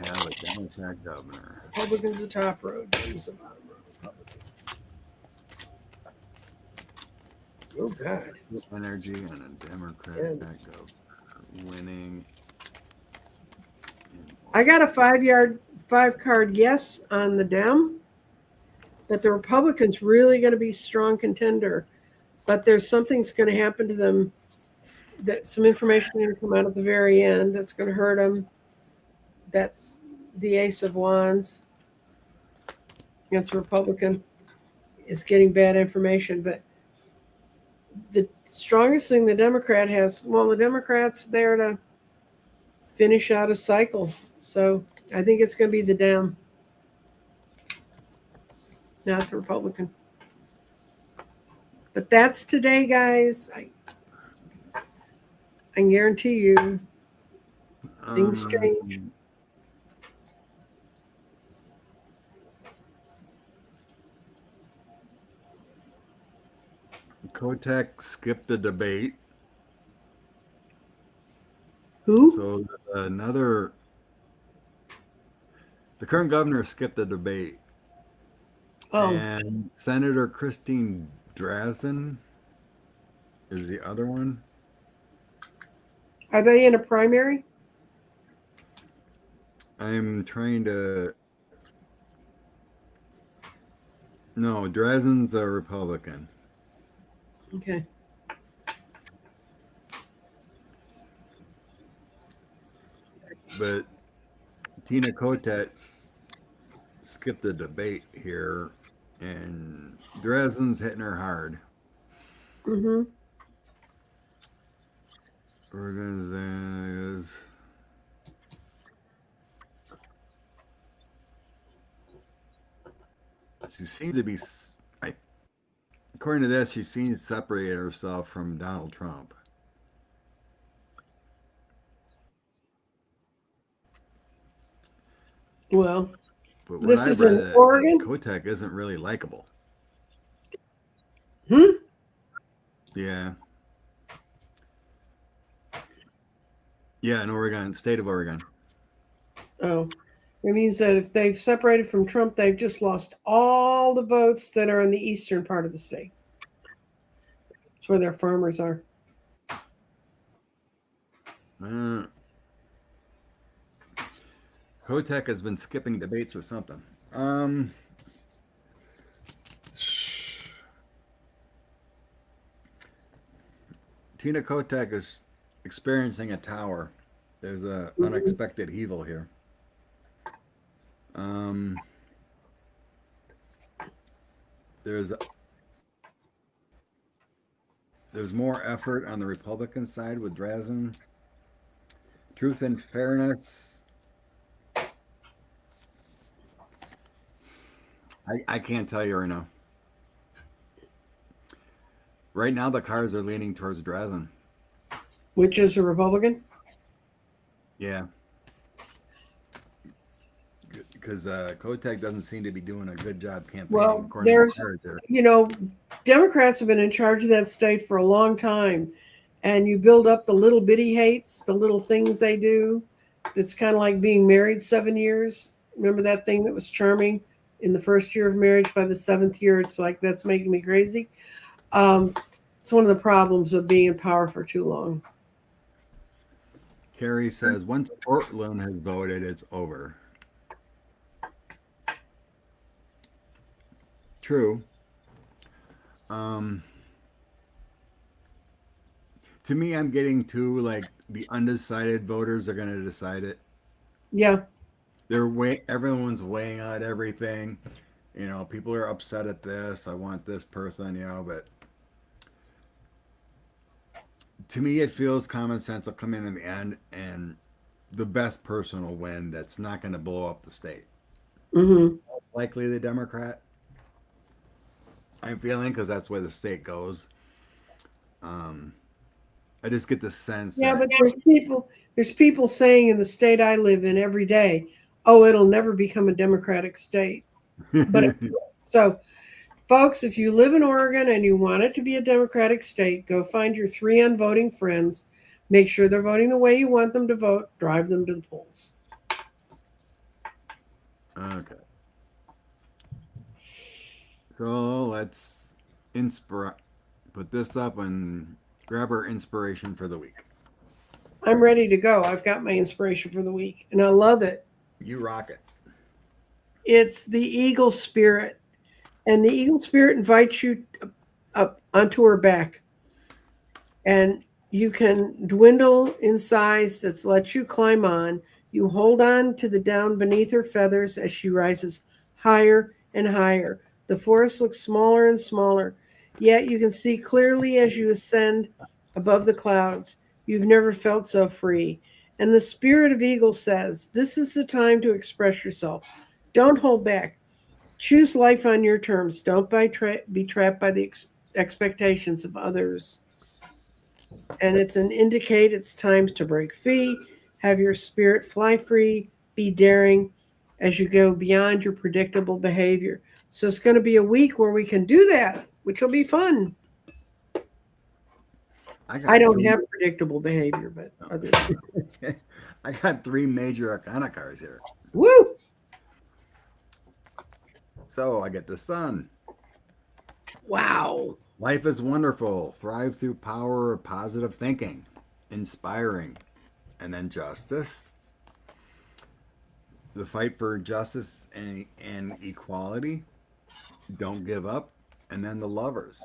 have a Democrat governor. Republicans the top road, James the bottom road. Oh God. Energy and a Democrat governor winning. I got a 5-card yes on the Dem, but the Republicans really going to be strong contender. But there's something's going to happen to them that some information going to come out at the very end that's going to hurt them. That the Ace of Wands against a Republican is getting bad information. But the strongest thing the Democrat has, well, the Democrats there to finish out a cycle. So I think it's going to be the Dem, not the Republican. But that's today, guys. I guarantee you things change. Kotek skipped the debate. Who? So the current governor skipped the debate. Oh. And Senator Christine Drazan is the other one. Are they in a primary? I'm trying to. No, Drazan's a Republican. Okay. But Tina Kotek skipped the debate here, and Drazan's hitting her hard. Mm-hmm. She seems to be, according to this, she seems to separate herself from Donald Trump. Well, but this is in Oregon. Kotek isn't really likable. Yeah. Yeah, in Oregon, state of Oregon. Oh, it means that if they've separated from Trump, they've just lost all the votes that are in the eastern part of the state. It's where their farmers are. Kotek has been skipping debates or something. Tina Kotek is experiencing a tower. There's an unexpected evil here. There's more effort on the Republican side with Drazan. Truth and fairness. I can't tell you right now. Right now, the cards are leaning towards Drazan. Which is a Republican? Yeah. Because Kotek doesn't seem to be doing a good job campaigning. Well, Democrats have been in charge of that state for a long time. And you build up the little bitty hates, the little things they do. It's kind of like being married 7 years. Remember that thing that was charming in the first year of marriage? By the 7th year, it's like, that's making me crazy. It's one of the problems of being in power for too long. Carrie says, once Portland has voted, it's over. True. To me, I'm getting to like the undecided voters are going to decide it. Yeah. Everyone's weighing out everything. People are upset at this. I want this person, but to me, it feels common sense will come in the end, and the best person will win. That's not going to blow up the state. Mm-hmm. Likely the Democrat. I'm feeling because that's where the state goes. I just get the sense. Yeah, but there's people saying in the state I live in every day, oh, it'll never become a Democratic state. But so, folks, if you live in Oregon and you want it to be a Democratic state, go find your 3 unvoting friends. Make sure they're voting the way you want them to vote. Drive them to the polls. Okay. So let's put this up and grab our inspiration for the week. I'm ready to go. I've got my inspiration for the week, and I love it. You rock it. It's the eagle spirit, and the eagle spirit invites you up onto her back. And You can dwindle in size that's lets you climb on. You hold on to the down beneath her feathers as she rises higher and higher. The forest looks smaller and smaller, yet you can see clearly as you ascend above the clouds. You've never felt so free. And the spirit of eagle says, this is the time to express yourself. Don't hold back. Choose life on your terms. Don't be trapped by the expectations of others. And it's an indicate it's time to break free, have your spirit fly free, be daring as you go beyond your predictable behavior. So it's going to be a week where we can do that, which will be fun. I don't have predictable behavior, but others. I got 3 major arcana cards here. Woo! So I get the sun. Wow. Life is wonderful. Thrive through power of positive thinking. Inspiring. And then justice. The fight for justice and equality. Don't give up. And then the lovers.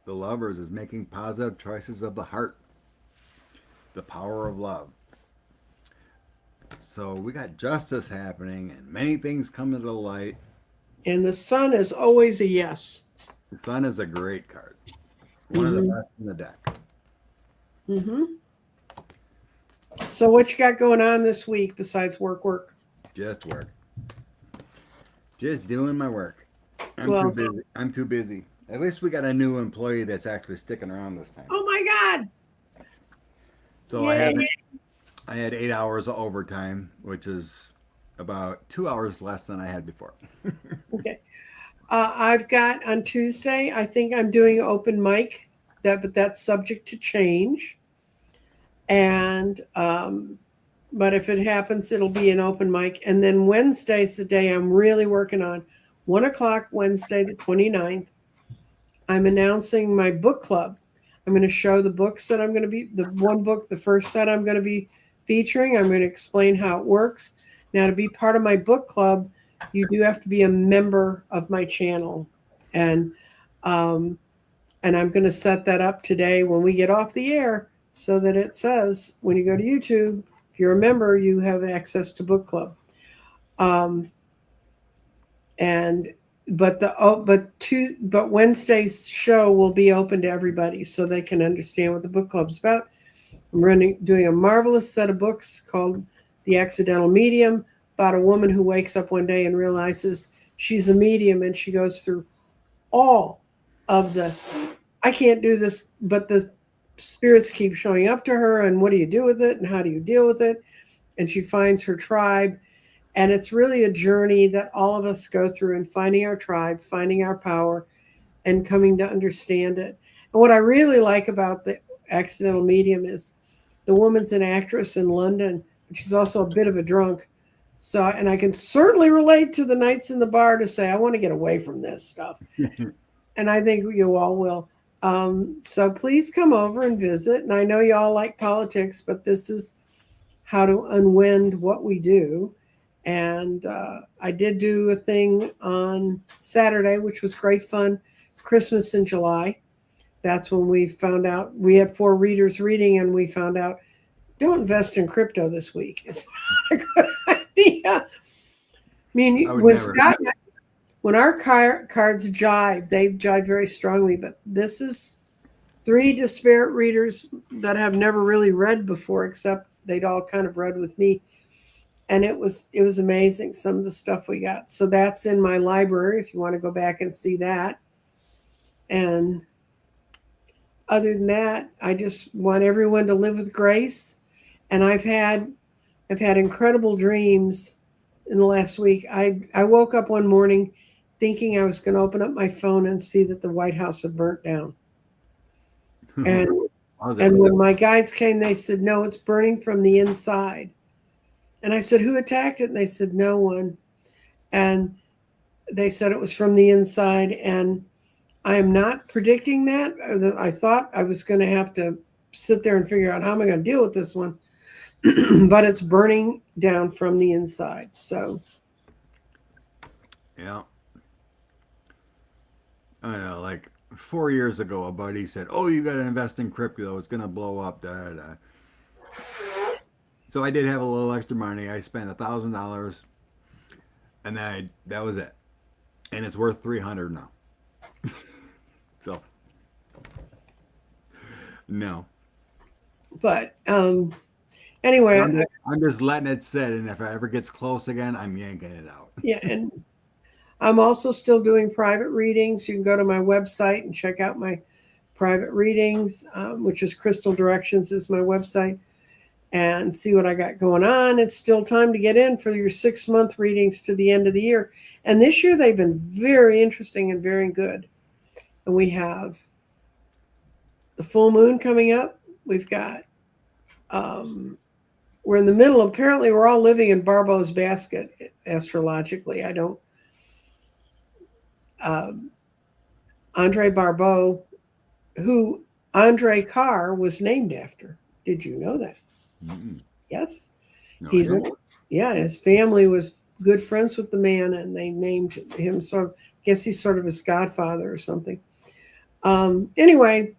The lovers is making positive choices of the heart. The power of love. So we got justice happening and many things come to the light. And the sun is always a yes. The sun is a great card. One of the best in the deck. Mm-hmm. So what you got going on this week besides work? Just work. Just doing my work. I'm too busy. At least we got a new employee that's actually sticking around this time. Oh my God. So I had 8 hours of overtime, which is about 2 hours less than I had before. Okay. I've got on Tuesday, I think I'm doing open mic, but that's subject to change. And but if it happens, it'll be an open mic. And then Wednesday's the day I'm really working on. 1 o'clock Wednesday, the 29th. I'm announcing my book club. I'm going to show the books that I'm going to be, the first set I'm going to be featuring. I'm going to explain how it works. Now, to be part of my book club, you do have to be a member of my channel. And I'm going to set that up today when we get off the air so that it says when you go to YouTube, if you're a member, you have access to book club. But Wednesday's show will be open to everybody so they can understand what the book club's about. I'm doing a marvelous set of books called The Accidental Medium, about a woman who wakes up one day and realizes she's a medium, and she goes through all of I can't do this, but the spirits keep showing up to her, and what do you do with it, and how do you deal with it? And she finds her tribe. And it's really a journey that all of us go through in finding our tribe, finding our power, and coming to understand it. And what I really like about the Accidental Medium is the woman's an actress in London, but she's also a bit of a drunk. So, and I can certainly relate to the nights in the bar to say, I want to get away from this stuff. And I think you all will. So please come over and visit. And I know you all like politics, but this is how to unwind what we do. And I did do a thing on Saturday, which was great fun, Christmas in July. That's when we found out we had 4 readers reading, and we found out don't invest in crypto this week. It's not a good idea. I mean, when our cards jive, they jive very strongly, but this is 3 disparate readers that have never really read before, except they'd all kind of read with me. And it was amazing, some of the stuff we got. So that's in my library if you want to go back and see that. And other than that, I just want everyone to live with grace. And I've had incredible dreams in the last week. I woke up one morning thinking I was going to open up my phone and see that the White House had burnt down. And when my guides came, they said, no, it's burning from the inside. And I said, who attacked it? And they said, no one. And they said it was from the inside. And I am not predicting that. I thought I was going to have to sit there and figure out how am I going to deal with this one. But it's burning down from the inside. So. Yeah. I know, like 4 years ago, a buddy said, "Oh, you got to invest in crypto. It's gonna blow up." Da, da, da. So I did have a little extra money. I spent $1,000, and then that was it. And it's worth 300 now. So no. But anyway, I'm just letting it sit, and if it ever gets close again, I'm yanking it out. yeah, and I'm also still doing private readings. You can go to my website and check out my private readings, which is Crystal Directions is my website, and see what I got going on. It's still time to get in for your 6-month readings to the end of the year. And this year they've been very interesting and very good. And we have the full moon coming up. We've got, we're in the middle. Apparently, we're all living in Barbo's basket astrologically. I don't, Andre Barbeau, who Andre Carr was named after. Did you know that? Mm-mm. Yes. No, He's, yeah, his family was good friends with the man, and they named him sort of, I guess he's sort of his godfather or something. Anyway,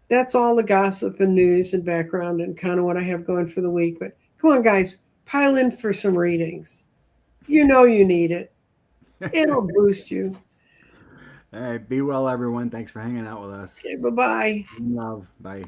that's all the gossip and news and background and kind of what I have going for the week. But come on, guys, pile in for some readings. You know you need it. It'll boost you. All right, be well, everyone. Thanks for hanging out with us. Okay, bye-bye. Love. Bye.